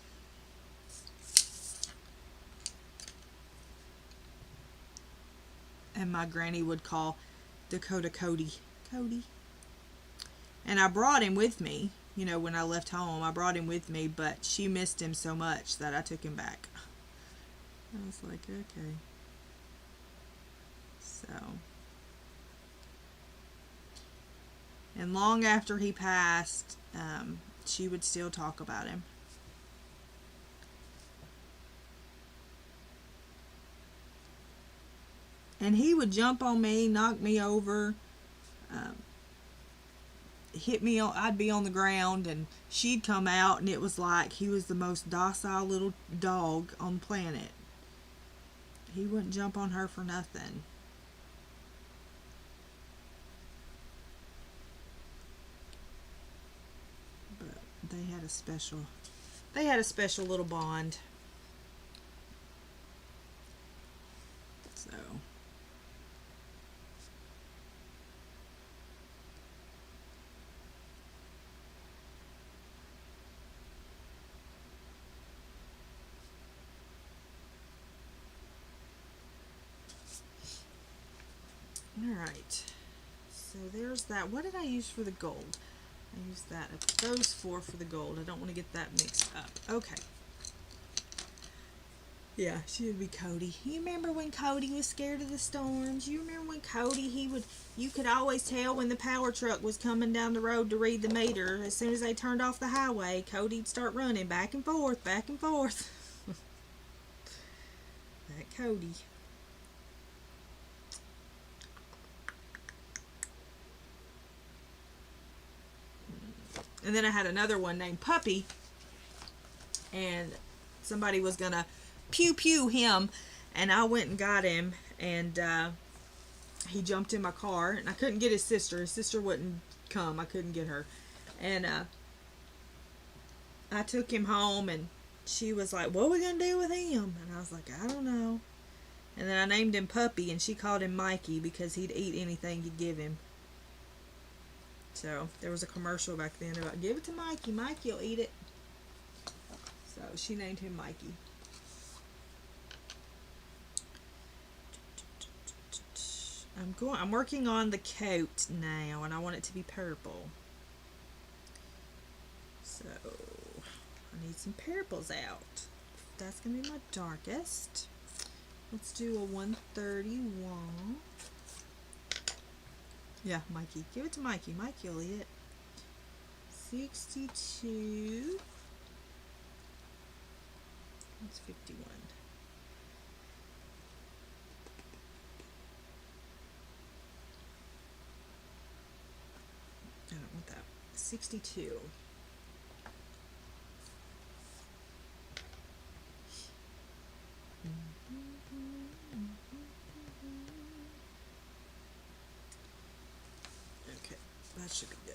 Speaker 1: And my granny would call Dakota Cody. Cody. And I brought him with me. You know, when I left home, I brought him with me, but she missed him so much that I took him back. I was like, okay. So. And long after he passed, she would still talk about him. And he would jump on me, knock me over, hit me on, I'd be on the ground, and she'd come out, and it was like he was the most docile little dog on the planet. He wouldn't jump on her for nothing. But they had a special little bond. So alright, so there's that. What did I use for the gold? I used that, those four for the gold. I don't want to get that mixed up. Okay. Yeah, she would be Cody. You remember when Cody was scared of the storms? You remember when Cody, you could always tell when the power truck was coming down the road to read the meter. As soon as they turned off the highway, Cody'd start running back and forth, back and forth. That Cody. And then I had another one named Puppy, and somebody was gonna pew pew him, and I went and got him, and he jumped in my car, and I couldn't get his sister. His sister wouldn't come. I couldn't get her, and I took him home, and she was like, "What are we gonna do with him?" And I was like, "I don't know." And then I named him Puppy, and she called him Mikey because he'd eat anything you'd give him. So there was a commercial back then about, give it to Mikey, Mikey will eat it. So she named him Mikey. I'm working on the coat now, and I want it to be purple. So I need some purples out. That's gonna be my darkest. Let's do a 131. Yeah, Mikey. Give it to Mikey. Mikey will eat it. 62. That's 51. I don't want that. 62. Okay, that should be good.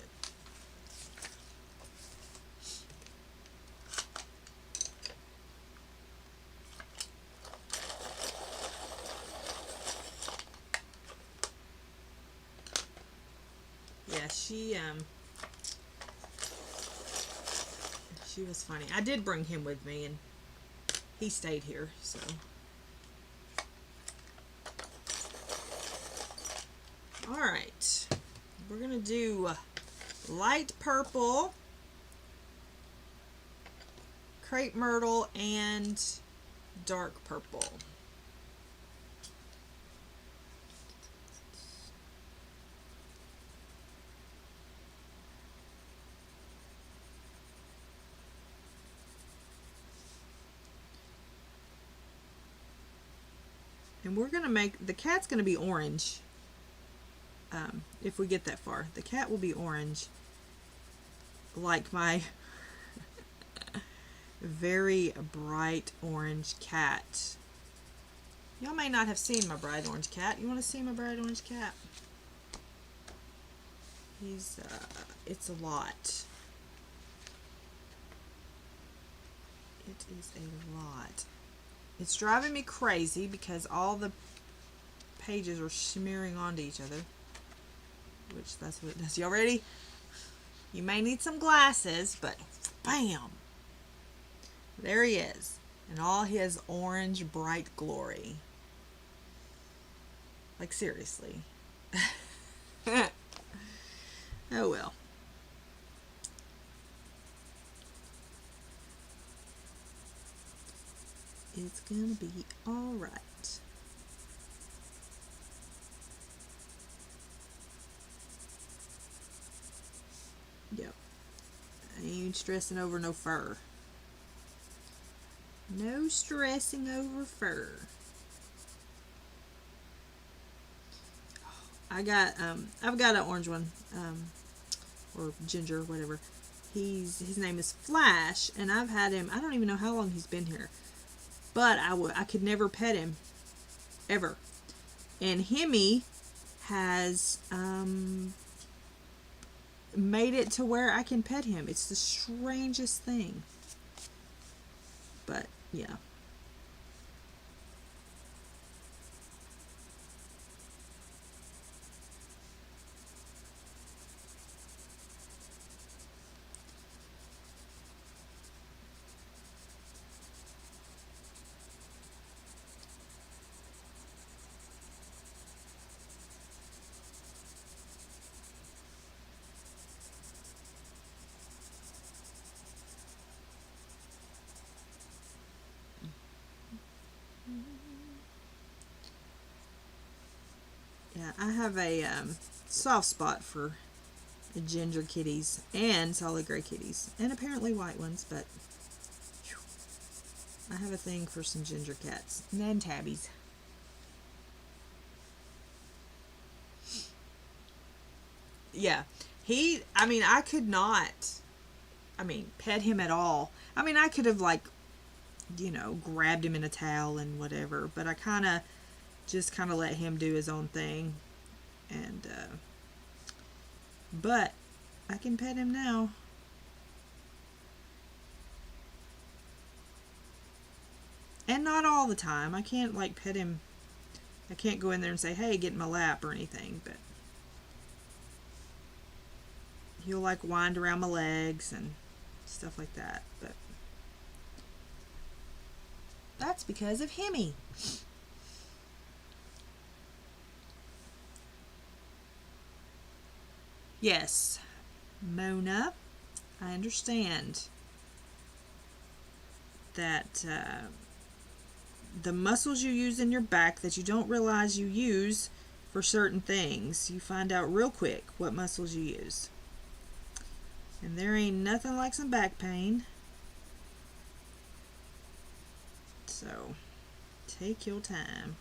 Speaker 1: Yeah, she was funny. I did bring him with me, and he stayed here, so. Alright, we're going to do light purple, crepe myrtle, and dark purple. And we're going to make, the cat's going to be orange. If we get that far, the cat will be orange, like my very bright orange cat Y'all may not have seen my bright orange cat. You want to see my bright orange cat? He's, it's a lot. It is a lot. It's driving me crazy because all the pages are smearing onto each other. Which, that's what it does. Y'all ready? You may need some glasses, but bam! There he is. In all his orange bright glory. Like, seriously. Oh well. It's gonna be alright. Yep. I ain't stressing over no fur. No stressing over fur. I've got an orange one, or ginger, whatever. His name is Flash, and I've had him, I don't even know how long he's been here, but I could never pet him, ever. And Hemi has made it to where I can pet him. It's the strangest thing. But yeah. Yeah, I have a soft spot for ginger kitties and solid gray kitties, and apparently white ones, but whew, I have a thing for some ginger cats and tabbies. Yeah, I mean, I could not, pet him at all. I mean, I could have, like, grabbed him in a towel and whatever, but I just kind of let him do his own thing. And, but I can pet him now. And not all the time. I can't, like, pet him. I can't go in there and say, hey, get in my lap or anything, but he'll, like, wind around my legs and stuff like that. But that's because of Hemi. Yes, Mona, I understand that the muscles you use in your back that you don't realize you use for certain things, you find out real quick what muscles you use. And there ain't nothing like some back pain. So, take your time.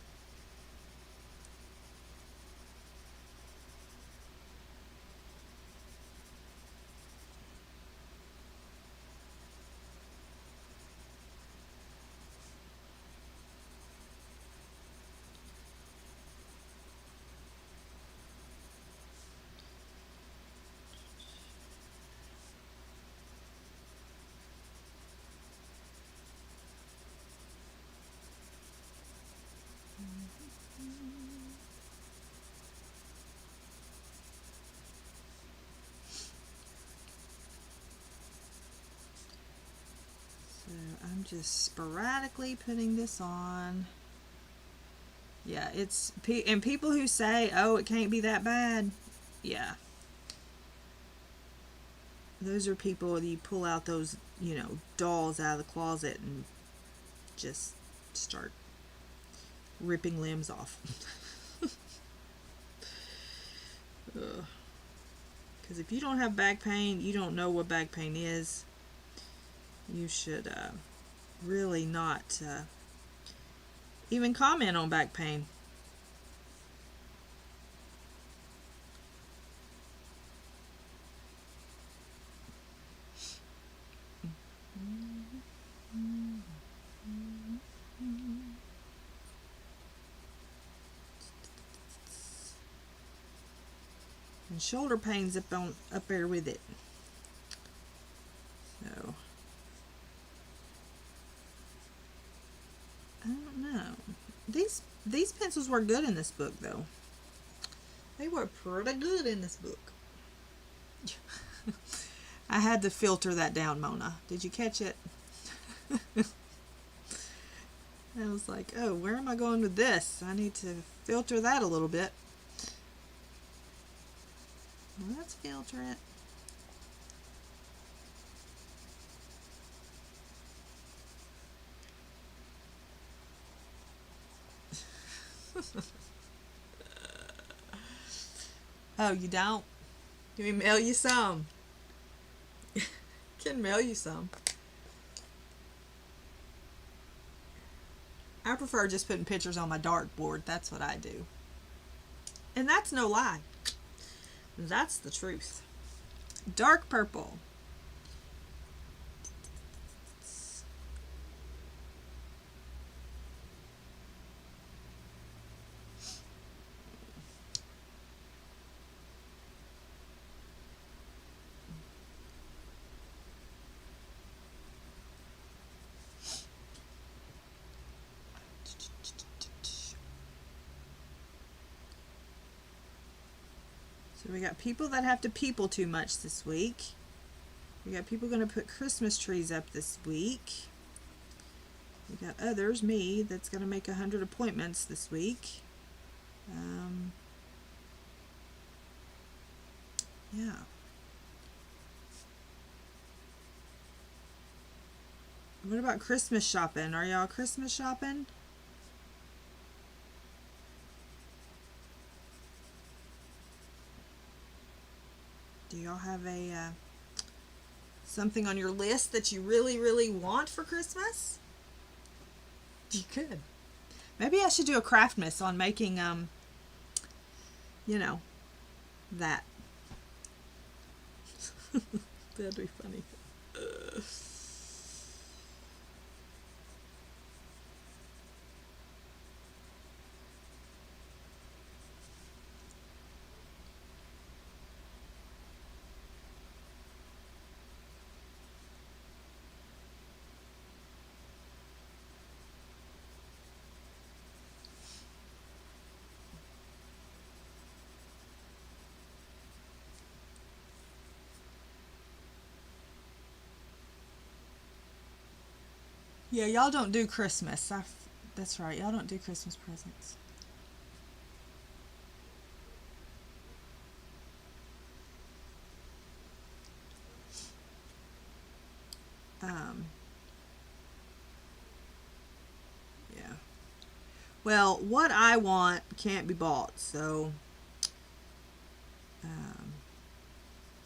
Speaker 1: So I'm just sporadically putting this on. Yeah, and people who say, oh, it can't be that bad. Yeah. Those are people that you pull out those, dolls out of the closet and just start ripping limbs off. Because if you don't have back pain, you don't know what back pain is. You should really not even comment on back pain. and shoulder pains up there with it. So I don't know. These pencils were good in this book, though. They were pretty good in this book. I had to filter that down, Mona. Did you catch it? I was like, oh, where am I going with this? I need to filter that a little bit. Let's filter it. Oh, you don't? Can we mail you some? Can mail you some. I prefer just putting pictures on my dartboard. That's what I do. And that's no lie. That's the truth. Dark purple. So we got people that have to people too much this week. We got people going to put Christmas trees up this week. We got others, me, that's going to make 100 appointments this week. Yeah. What about Christmas shopping? Are y'all Christmas shopping? Do y'all have a something on your list that you really, really want for Christmas? You could. Maybe I should do a Craftmas on making, you know, that. That'd be funny. Yeah, y'all don't do Christmas. That's right. Y'all don't do Christmas presents. Yeah. Well, what I want can't be bought, so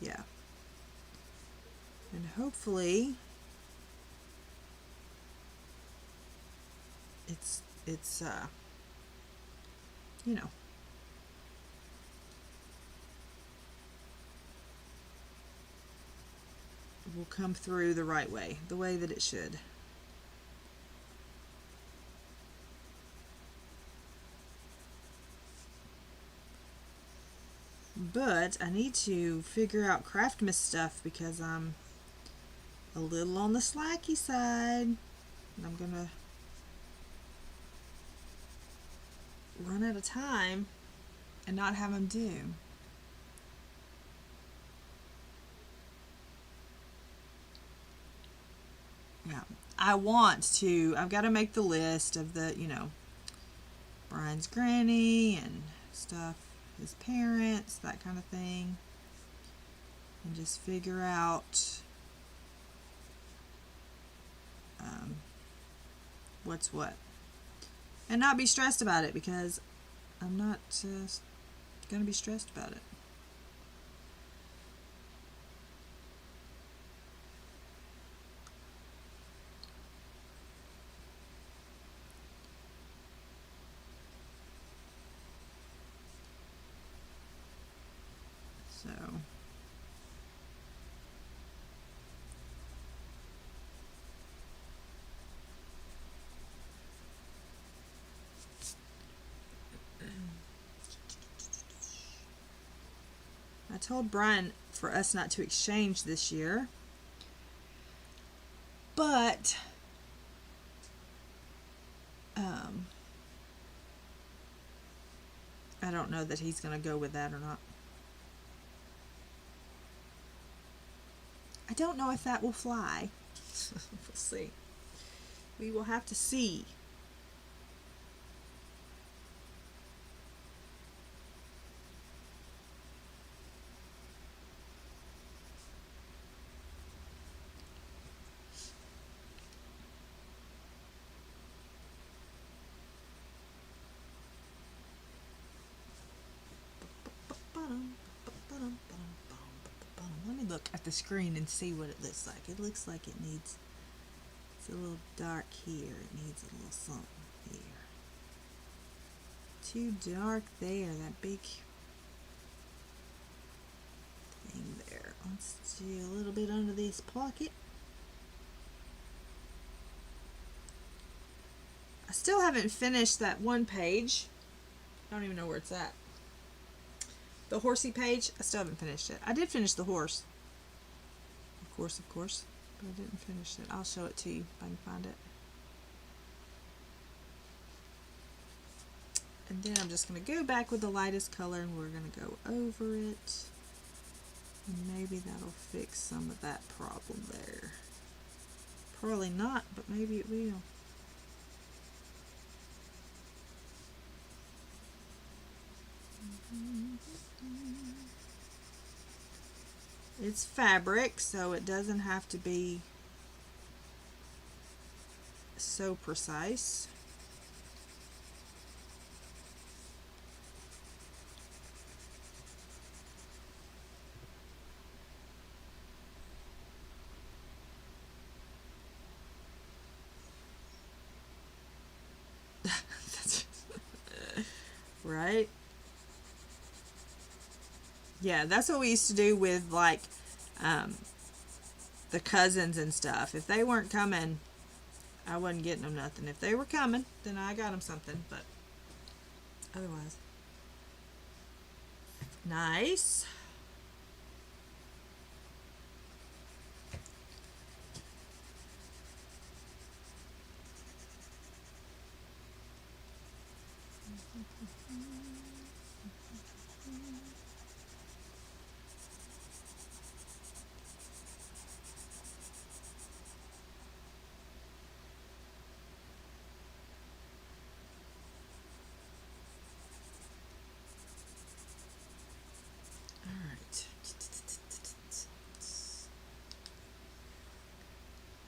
Speaker 1: yeah. And hopefully it's you know, will come through the right way, the way that it should. But I need to figure out Craftmas stuff because I'm a little on the slacky side. And I'm gonna run out of time and not have them do. Yeah, I've got to make the list of the, you know, Brian's granny and stuff, his parents, that kind of thing, and just figure out what's what. And not be stressed about it because I'm not going to be stressed about it. So I told Brian for us not to exchange this year, but I don't know that he's going to go with that or not. I don't know if that will fly. We'll see. We will have to see. Let me look at the screen and see what it looks like. It looks like it needs, it's a little dark here. It needs a little something here. Too dark there, that big thing there. Let's do a little bit under this pocket. I still haven't finished that one page. I don't even know where it's at. The horsey page, I still haven't finished it. I did finish the horse. Of course. But I didn't finish it. I'll show it to you if I can find it. And then I'm just going to go back with the lightest color and we're going to go over it. And maybe that'll fix some of that problem there. Probably not, but maybe it will. It's fabric, so it doesn't have to be so precise. Right? Yeah, that's what we used to do with like the cousins and stuff. If they weren't coming, I wasn't getting them nothing. If they were coming, then I got them something, but otherwise. Nice.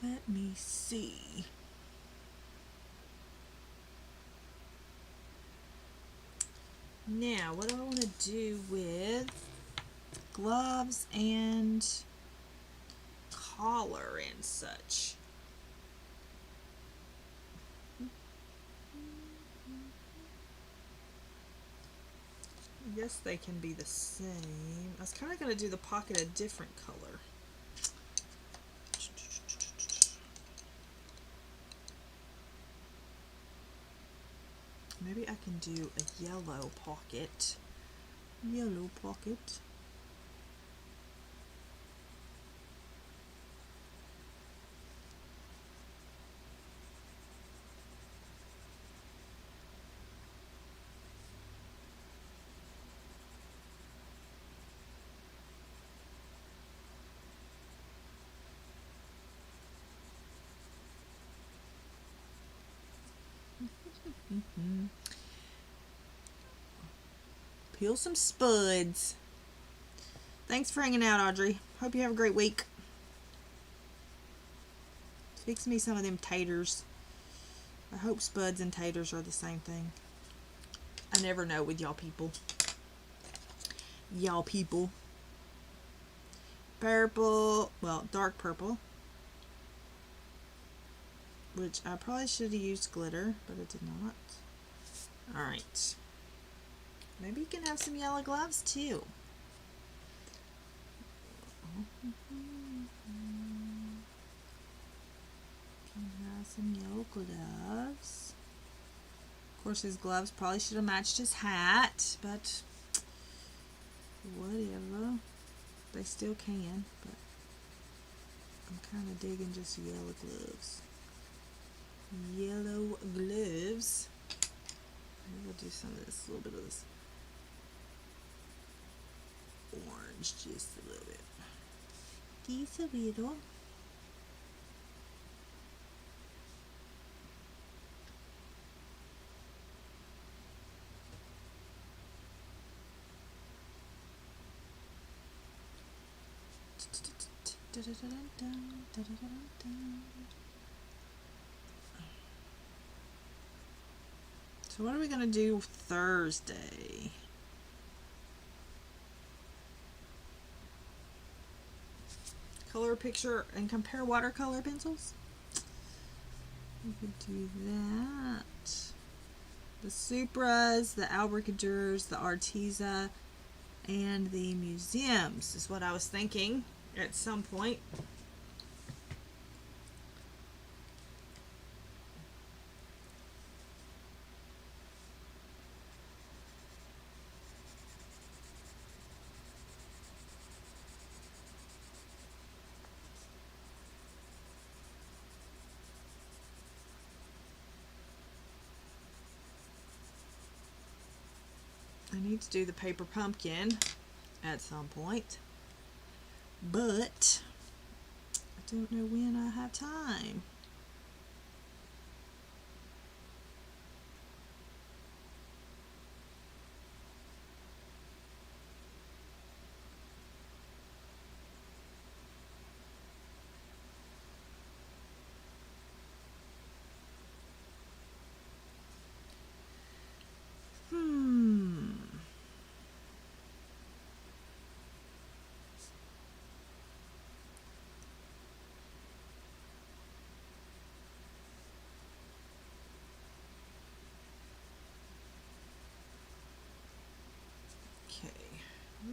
Speaker 1: Let me see. Now, what do I want to do with gloves and collar and such? I guess they can be the same. I was kind of going to do the pocket a different color. Maybe I can do a yellow pocket. Yellow pocket. Peel some spuds. Thanks for hanging out, Audrey. Hope you have a great week. Fix me some of them taters. I hope spuds and taters are the same thing. I never know with y'all people. Y'all people. Purple, well, dark purple. Which I probably should have used glitter, but I did not. Alright. Maybe you can have some yellow gloves too. Can have some yellow gloves. Of course, his gloves probably should have matched his hat, but whatever. They still can, but I'm kind of digging just yellow gloves. Yellow gloves. Maybe we'll do some of this, a little bit of this orange, just a little bit. Just a little. So what are we going to do Thursday? Color a picture and compare watercolor pencils? We could do that. The Supras, the Albricadures, the Arteza, and the Museums is what I was thinking at some point. I need to do the paper pumpkin at some point, but I don't know when I have time.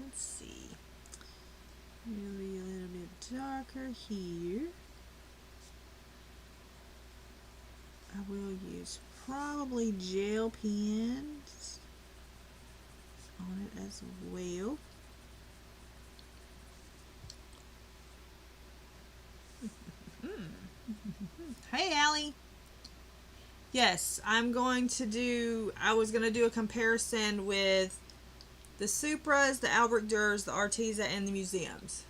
Speaker 1: Let's see. Maybe a little bit darker here. I will use probably gel pens on it as well. Hey, Allie. Yes, I was going to do a comparison with the Supras, the Albricadures, the Arteza, and the Museums.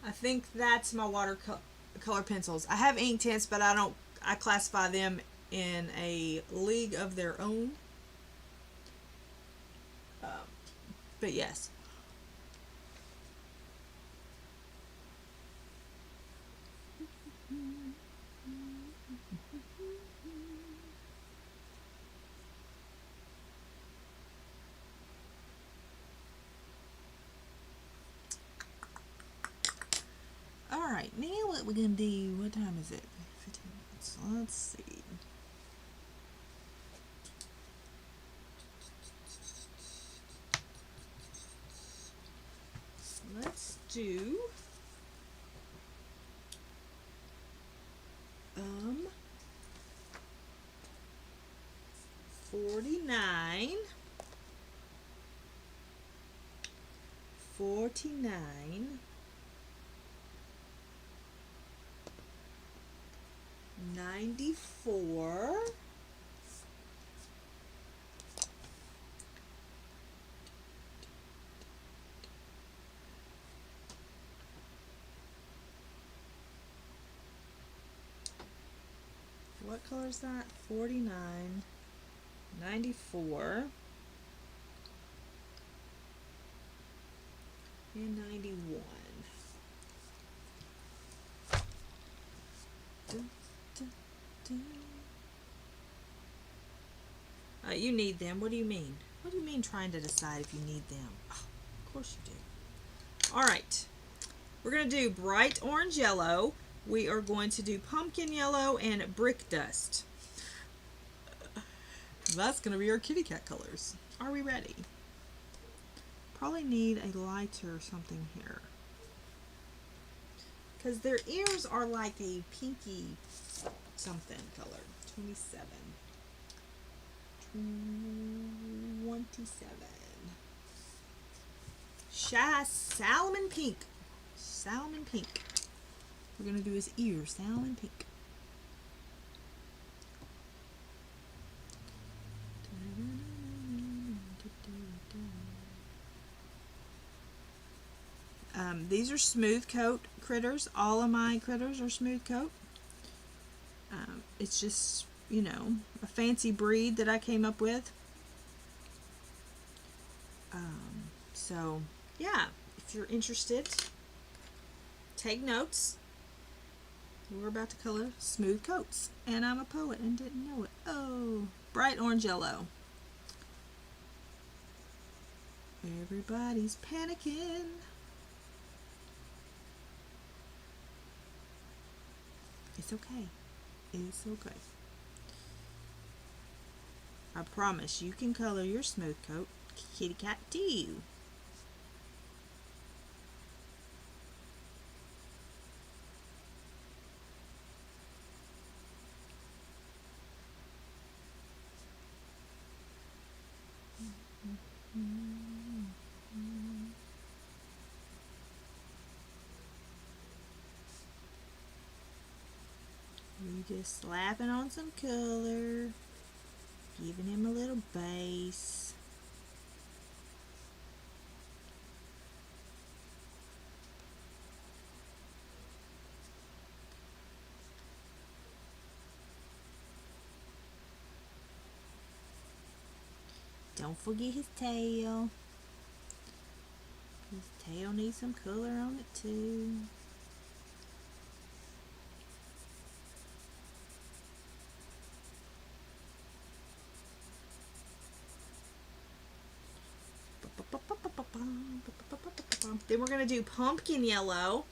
Speaker 1: I think that's my watercolor pencils. I have ink tints, but I classify them in a league of their own. But yes. Alright, now what we're going to do, what time is it? 15 minutes. Let's see. Let's do 49, 49, 94, what color is that? 49, 94, and 91. You need them. What do you mean? What do you mean trying to decide if you need them? Oh, of course you do. Alright. We're going to do bright orange yellow. We are going to do pumpkin yellow and brick dust. That's going to be our kitty cat colors. Are we ready? Probably need a lighter something here. Because their ears are like a pinky something color. 27. 27. Salmon pink. Salmon pink. We're going to do his ear, salmon pink. These are smooth coat critters. All of my critters are smooth coat. It's just, you know, a fancy breed that I came up with. So, yeah, if you're interested, take notes. We're about to color smooth coats. And I'm a poet and didn't know it. Oh, bright orange yellow. Everybody's panicking. It's okay. It's okay. I promise you can color your smooth coat kitty cat too. You just slapping on some color, giving him a little base. Don't forget his tail. His tail needs some color on it too. Then we're going to do pumpkin yellow.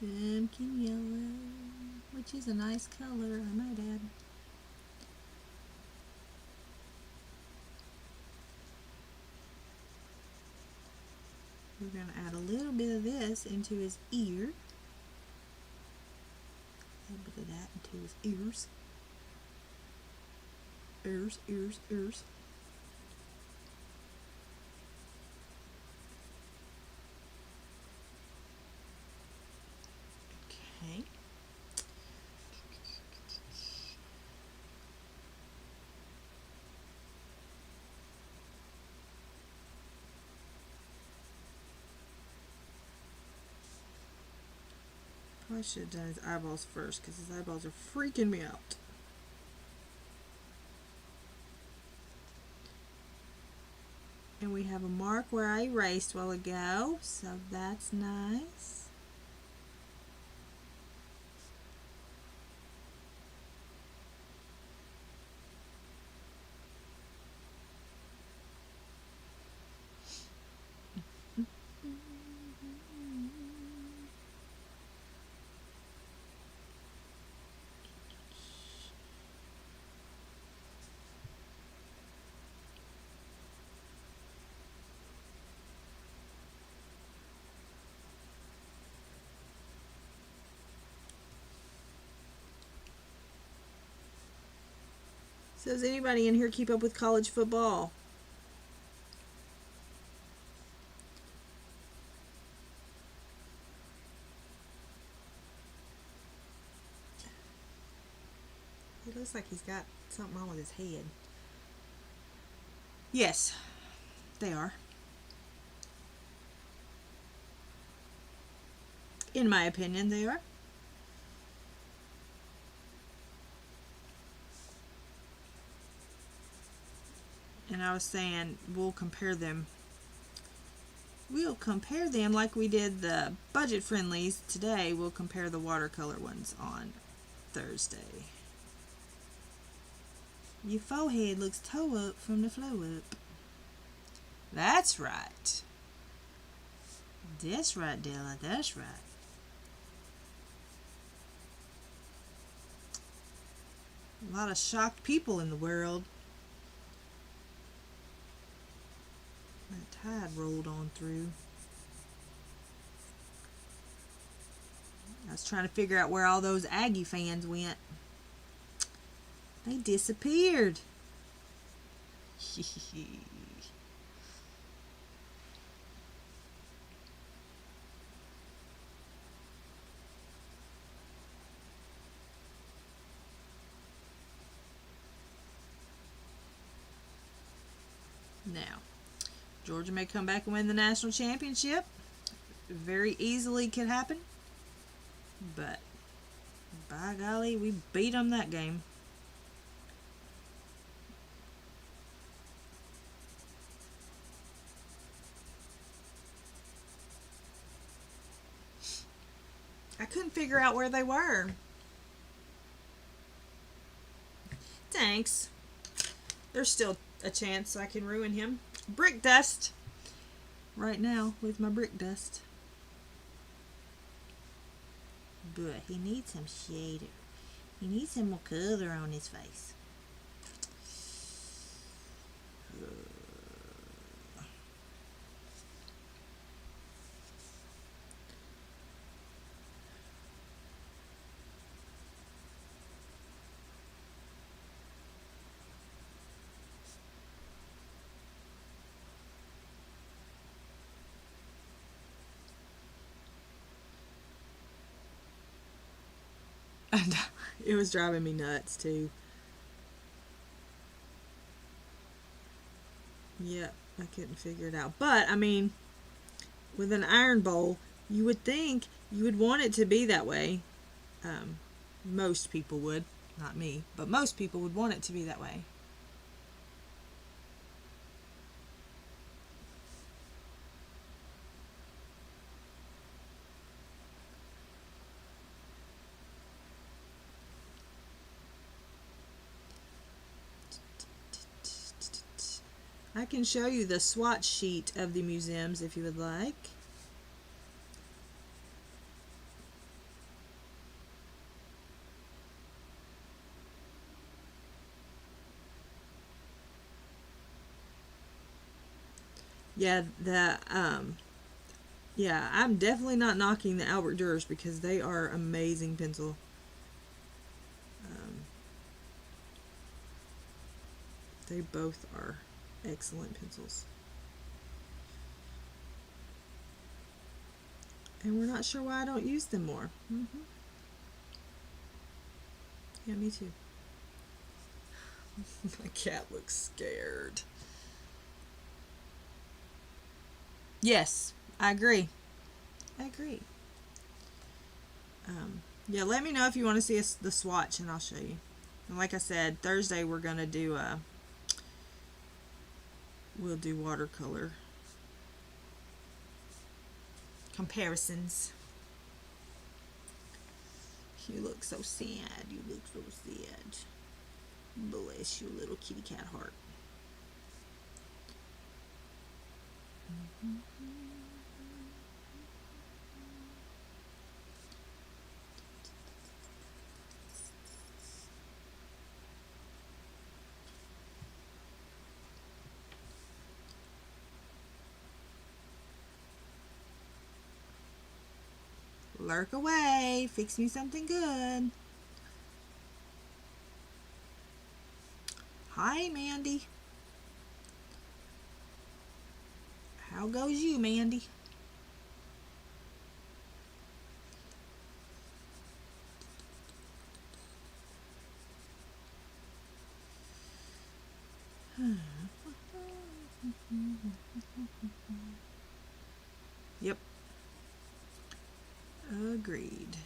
Speaker 1: Pumpkin yellow, which is a nice color, I might add. We're going to add a little bit of this into his ear. A little bit of that into his ears. Ears, ears, ears. Okay. Probably should have done his eyeballs first because his eyeballs are freaking me out. And we have a mark where I erased a while ago, so that's nice. So does anybody in here keep up with college football? It looks like he's got something wrong with his head. Yes, they are. In my opinion, they are. And I was saying we'll compare them. We'll compare them like we did the budget friendlies today. We'll compare the watercolor ones on Thursday. Your forehead looks toe up from the flow up. That's right. That's right, Della. That's right. A lot of shocked people in the world. That tide rolled on through. was trying to figure out where all those Aggie fans went. They disappeared. Now, Georgia may come back and win the national championship. Very easily could happen. But, by golly, we beat them that game. I couldn't figure out where they were. Thanks. There's still a chance I can ruin him. Brick dust. Right now with my brick dust. But he needs some shader. He needs some more color on his face. And it was driving me nuts too. Yep, I couldn't figure it out. But, I mean, with an iron bowl, you would think you would want it to be that way. Most people would. Not me, but most people would want it to be that way. I can show you the swatch sheet of the museums if you would like. Yeah, yeah, I'm definitely not knocking the Albert Durers because they are amazing pencil. They both are excellent pencils. And we're not sure why I don't use them more. Yeah, me too. My cat looks scared. Yes, I agree. I agree. Yeah, let me know if you want to see the swatch and I'll show you. And like I said, Thursday we're going to do we'll do watercolor comparisons. You look so sad. You look so sad. Bless you, little kitty cat heart. Lurk away. Fix me something good. Hi, Mandy. How goes you, Mandy? Yep. Agreed.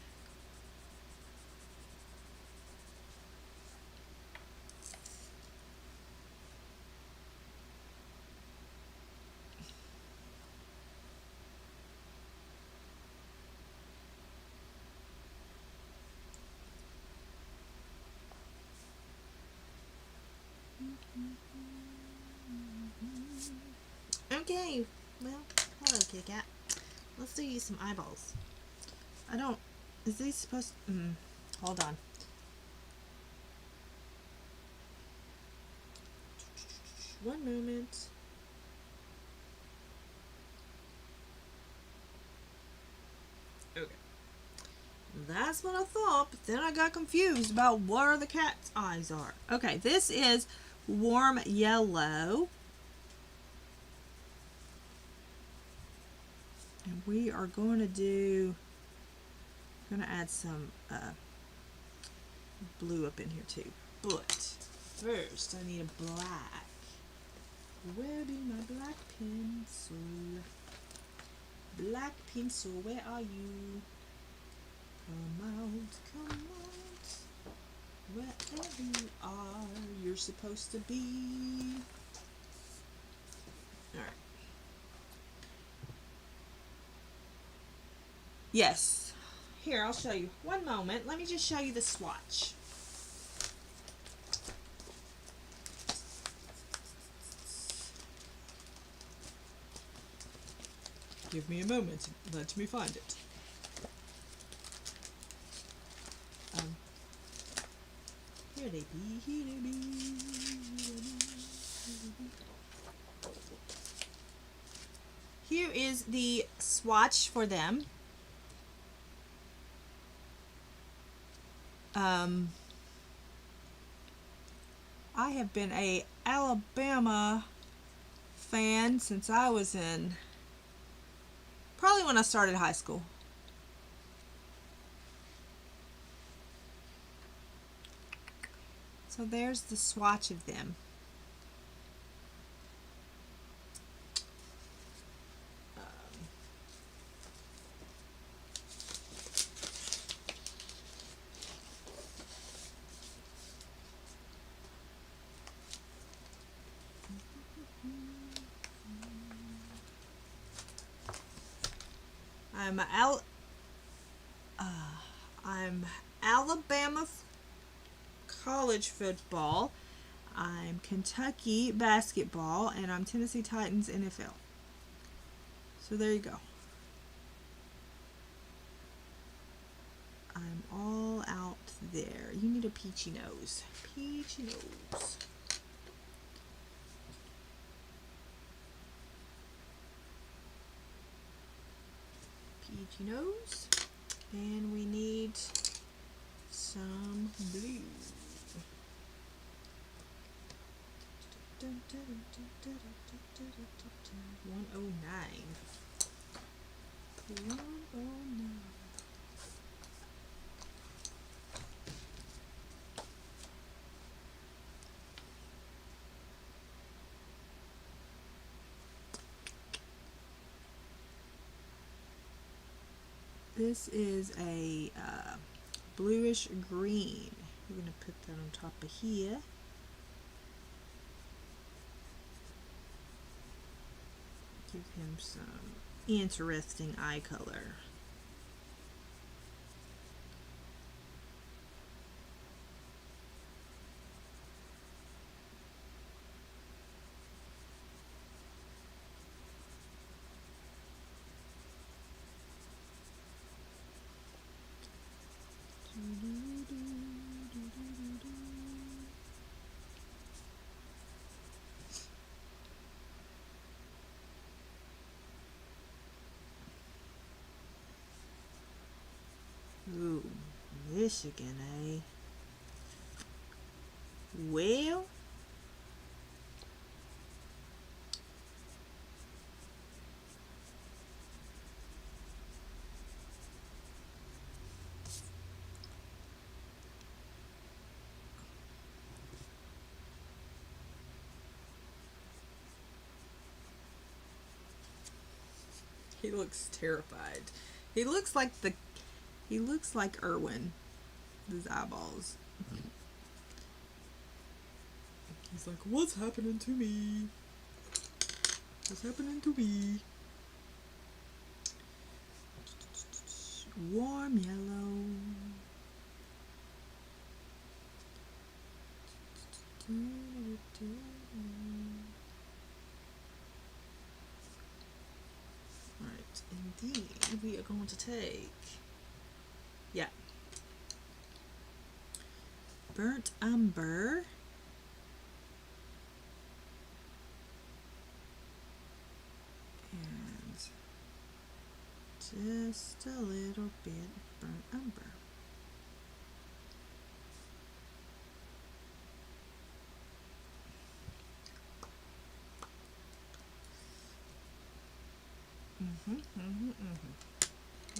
Speaker 1: Okay, well, hello, Kit Kat. Let's do you some eyeballs. I don't, is these supposed to, hold on. One moment. Okay. That's what I thought, but then I got confused about where the cat's eyes are. Okay, this is warm yellow. And we are going to add some blue up in here too. But first I need a black. Where be my black pencil? Black pencil, where are you? Come out, wherever you are, you're supposed to be. Alright. Yes. Here, I'll show you. One moment. Let me just show you the swatch. Give me a moment. Let me find it. Here they be, here they be, here they be. Here is the swatch for them. I have been a Alabama fan since I was in, probably when I started high school. So there's the swatch of them. I'm Alabama college football, I'm Kentucky basketball, and I'm Tennessee Titans NFL. So there you go. I'm all out there. You need a peachy nose. Peachy nose. Peachy nose. And we need some blue. 109. 109. This is a bluish green. We're going to put that on top of here. Give him some interesting eye color. Ooh, Michigan, eh? Well, he looks terrified. He looks like Erwin. His eyeballs. He's like, what's happening to me? What's happening to me? Warm yellow. Alright, indeed, we are going to take, burnt umber. And just a little bit burnt umber.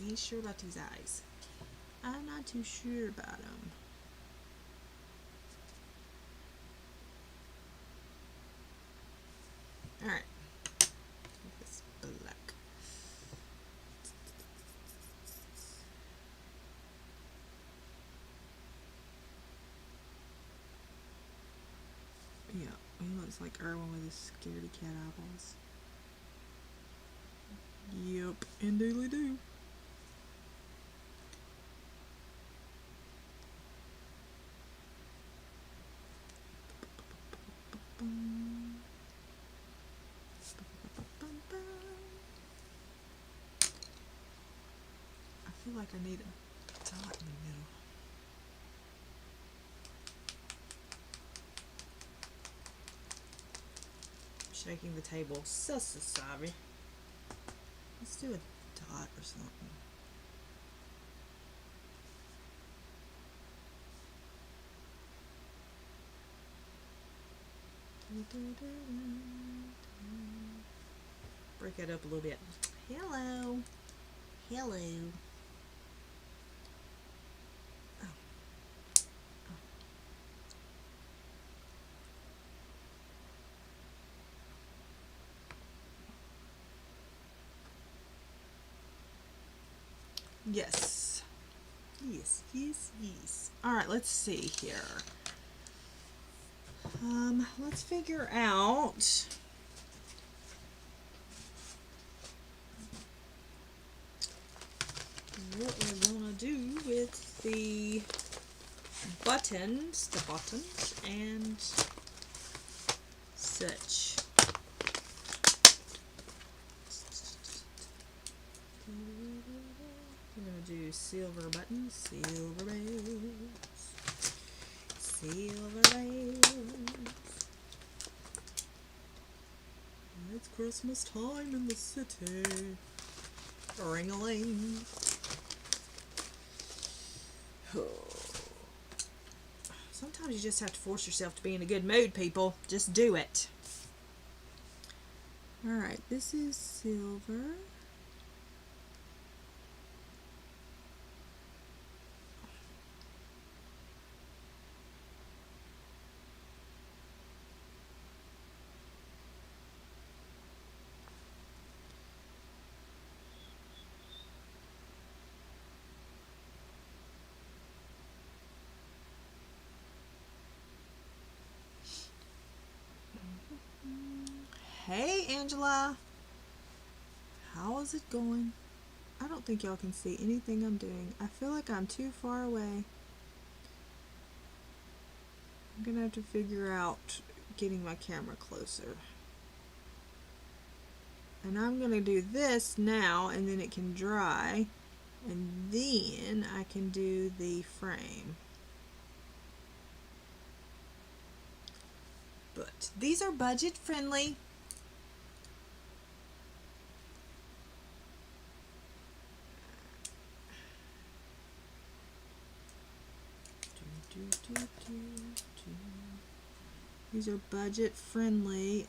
Speaker 1: Ain't sure about these eyes. I'm not too sure about them. All right. This black. Yeah, he looks like Irwin with his scaredy cat eyeballs. Yep, indeedly do. I feel like I need a dot in the middle. I'm shaking the table. So sorry. Let's do a dot or something. Break it up a little bit. Hello. Hello. Oh. Oh. Yes. Yes. All right, let's see here. Let's figure out what we're gonna do with the buttons, and such. We're gonna do silver buttons, silver bells, silver bells. It's Christmas time in the city. Ring-a-ling. Sometimes you just have to force yourself to be in a good mood, people. Just do it. Alright, this is silver. Hey, Angela. How is it going? I don't think y'all can see anything I'm doing. I feel like I'm too far away. I'm gonna have to figure out getting my camera closer. And I'm gonna do this now, and then it can dry, and then I can do the frame. But these are budget friendly. These are budget friendly.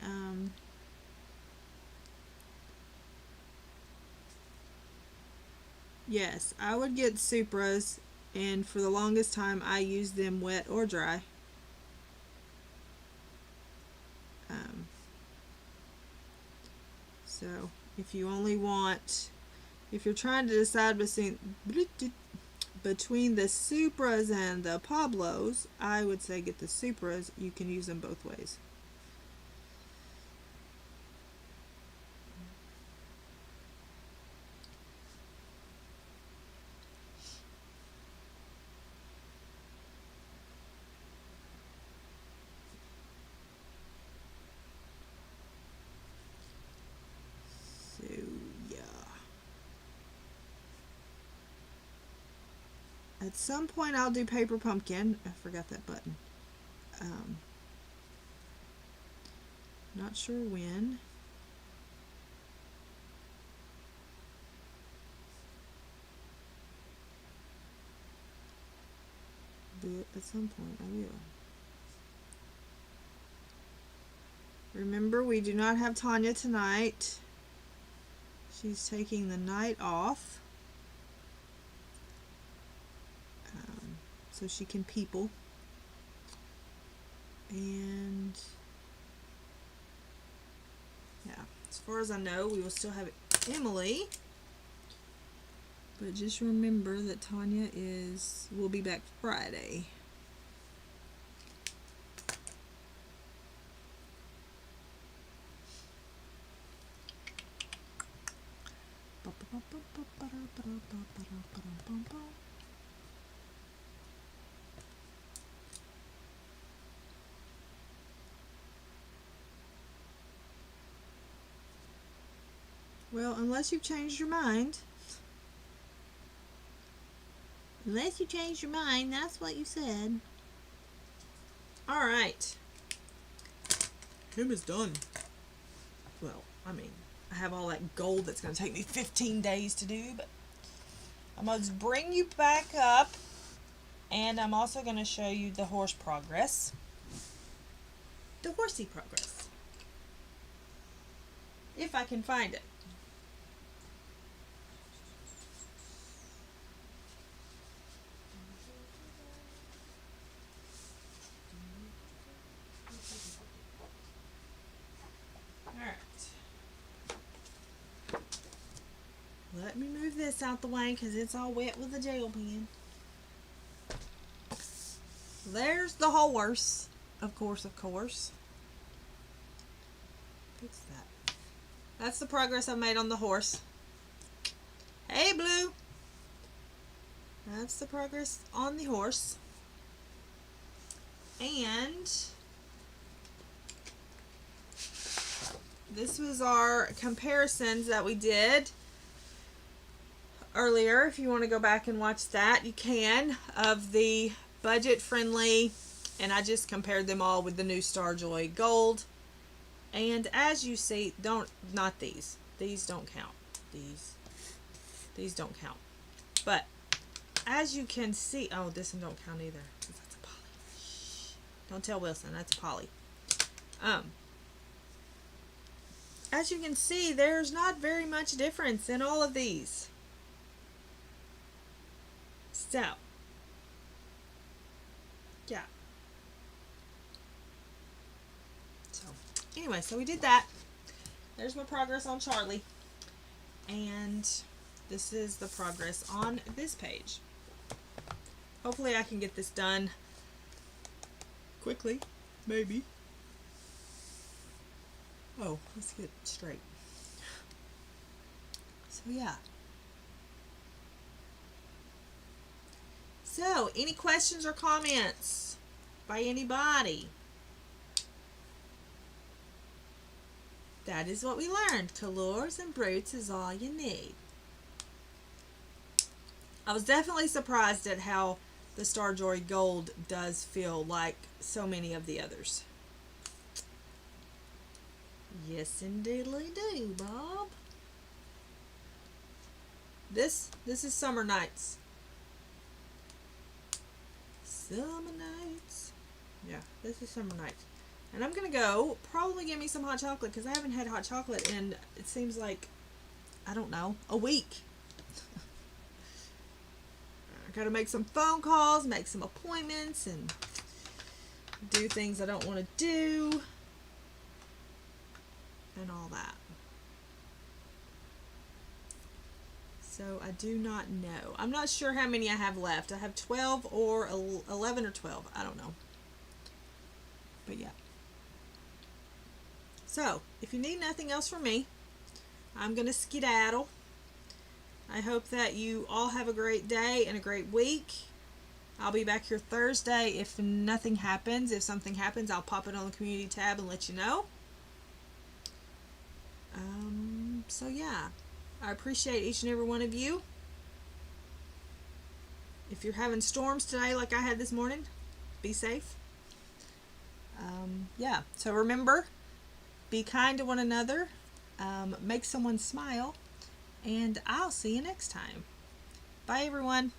Speaker 1: Yes, I would get Supras, and for the longest time I used them wet or dry. So if you only want, if you're trying to decide between the Supras and the Pablos, I would say get the Supras. You can use them both ways. So yeah. At some point I'll do paper pumpkin. I forgot that button. Not sure when. bit at some point. I will. Remember, we do not have Tanya tonight. She's taking the night off. So she can people. And yeah, as far as I know, we will still have Emily. But just remember that Tanya will be back Friday. Well, unless you've changed your mind. Unless you changed your mind, that's what you said. Alright. Kim is done. Well, I mean, I have all that gold that's going to take me 15 days to do, but I'm going to bring you back up, and I'm also going to show you the horse progress. The horsey progress. If I can find it. Let me move this out the way because it's all wet with the gel pen. There's the horse. Of course. Fix that. That's the progress I made on the horse. Hey, Blue. That's the progress on the horse. And this was our comparisons that we did earlier. If you want to go back and watch that, you can, of the budget friendly, and I just compared them all with the new Starjoy Gold. And as you see, not these don't count. These don't count. But as you can see, oh, this one don't count either. That's a poly. Shh. Don't tell Wilson, that's a poly. As you can see, there's not very much difference in all of these. So, yeah. So, anyway, so we did that. There's my progress on Charlie. And this is the progress on this page. Hopefully I can get this done quickly. Maybe. Oh, let's get straight. So, yeah. So, any questions or comments by anybody? That is what we learned. Colors and brutes is all you need. I was definitely surprised at how the Starjoy Gold does feel like so many of the others. Yes, indeedly do, Bob. This is Summer Nights. Summer Nights. Yeah, this is Summer Nights. And I'm going to go probably get me some hot chocolate because I haven't had hot chocolate in, it seems like, I don't know, a week. I got to make some phone calls, make some appointments, and do things I don't want to do. And all that. So I do not know. I'm not sure how many I have left. I have 12 or 11 or 12. I don't know. But yeah. So, if you need nothing else from me, I'm going to skedaddle. I hope that you all have a great day and a great week. I'll be back here Thursday if nothing happens. If something happens, I'll pop it on the community tab and let you know. So yeah, I appreciate each and every one of you. If you're having storms today like I had this morning, be safe. Yeah, so remember, be kind to one another, make someone smile, and I'll see you next time. Bye, everyone.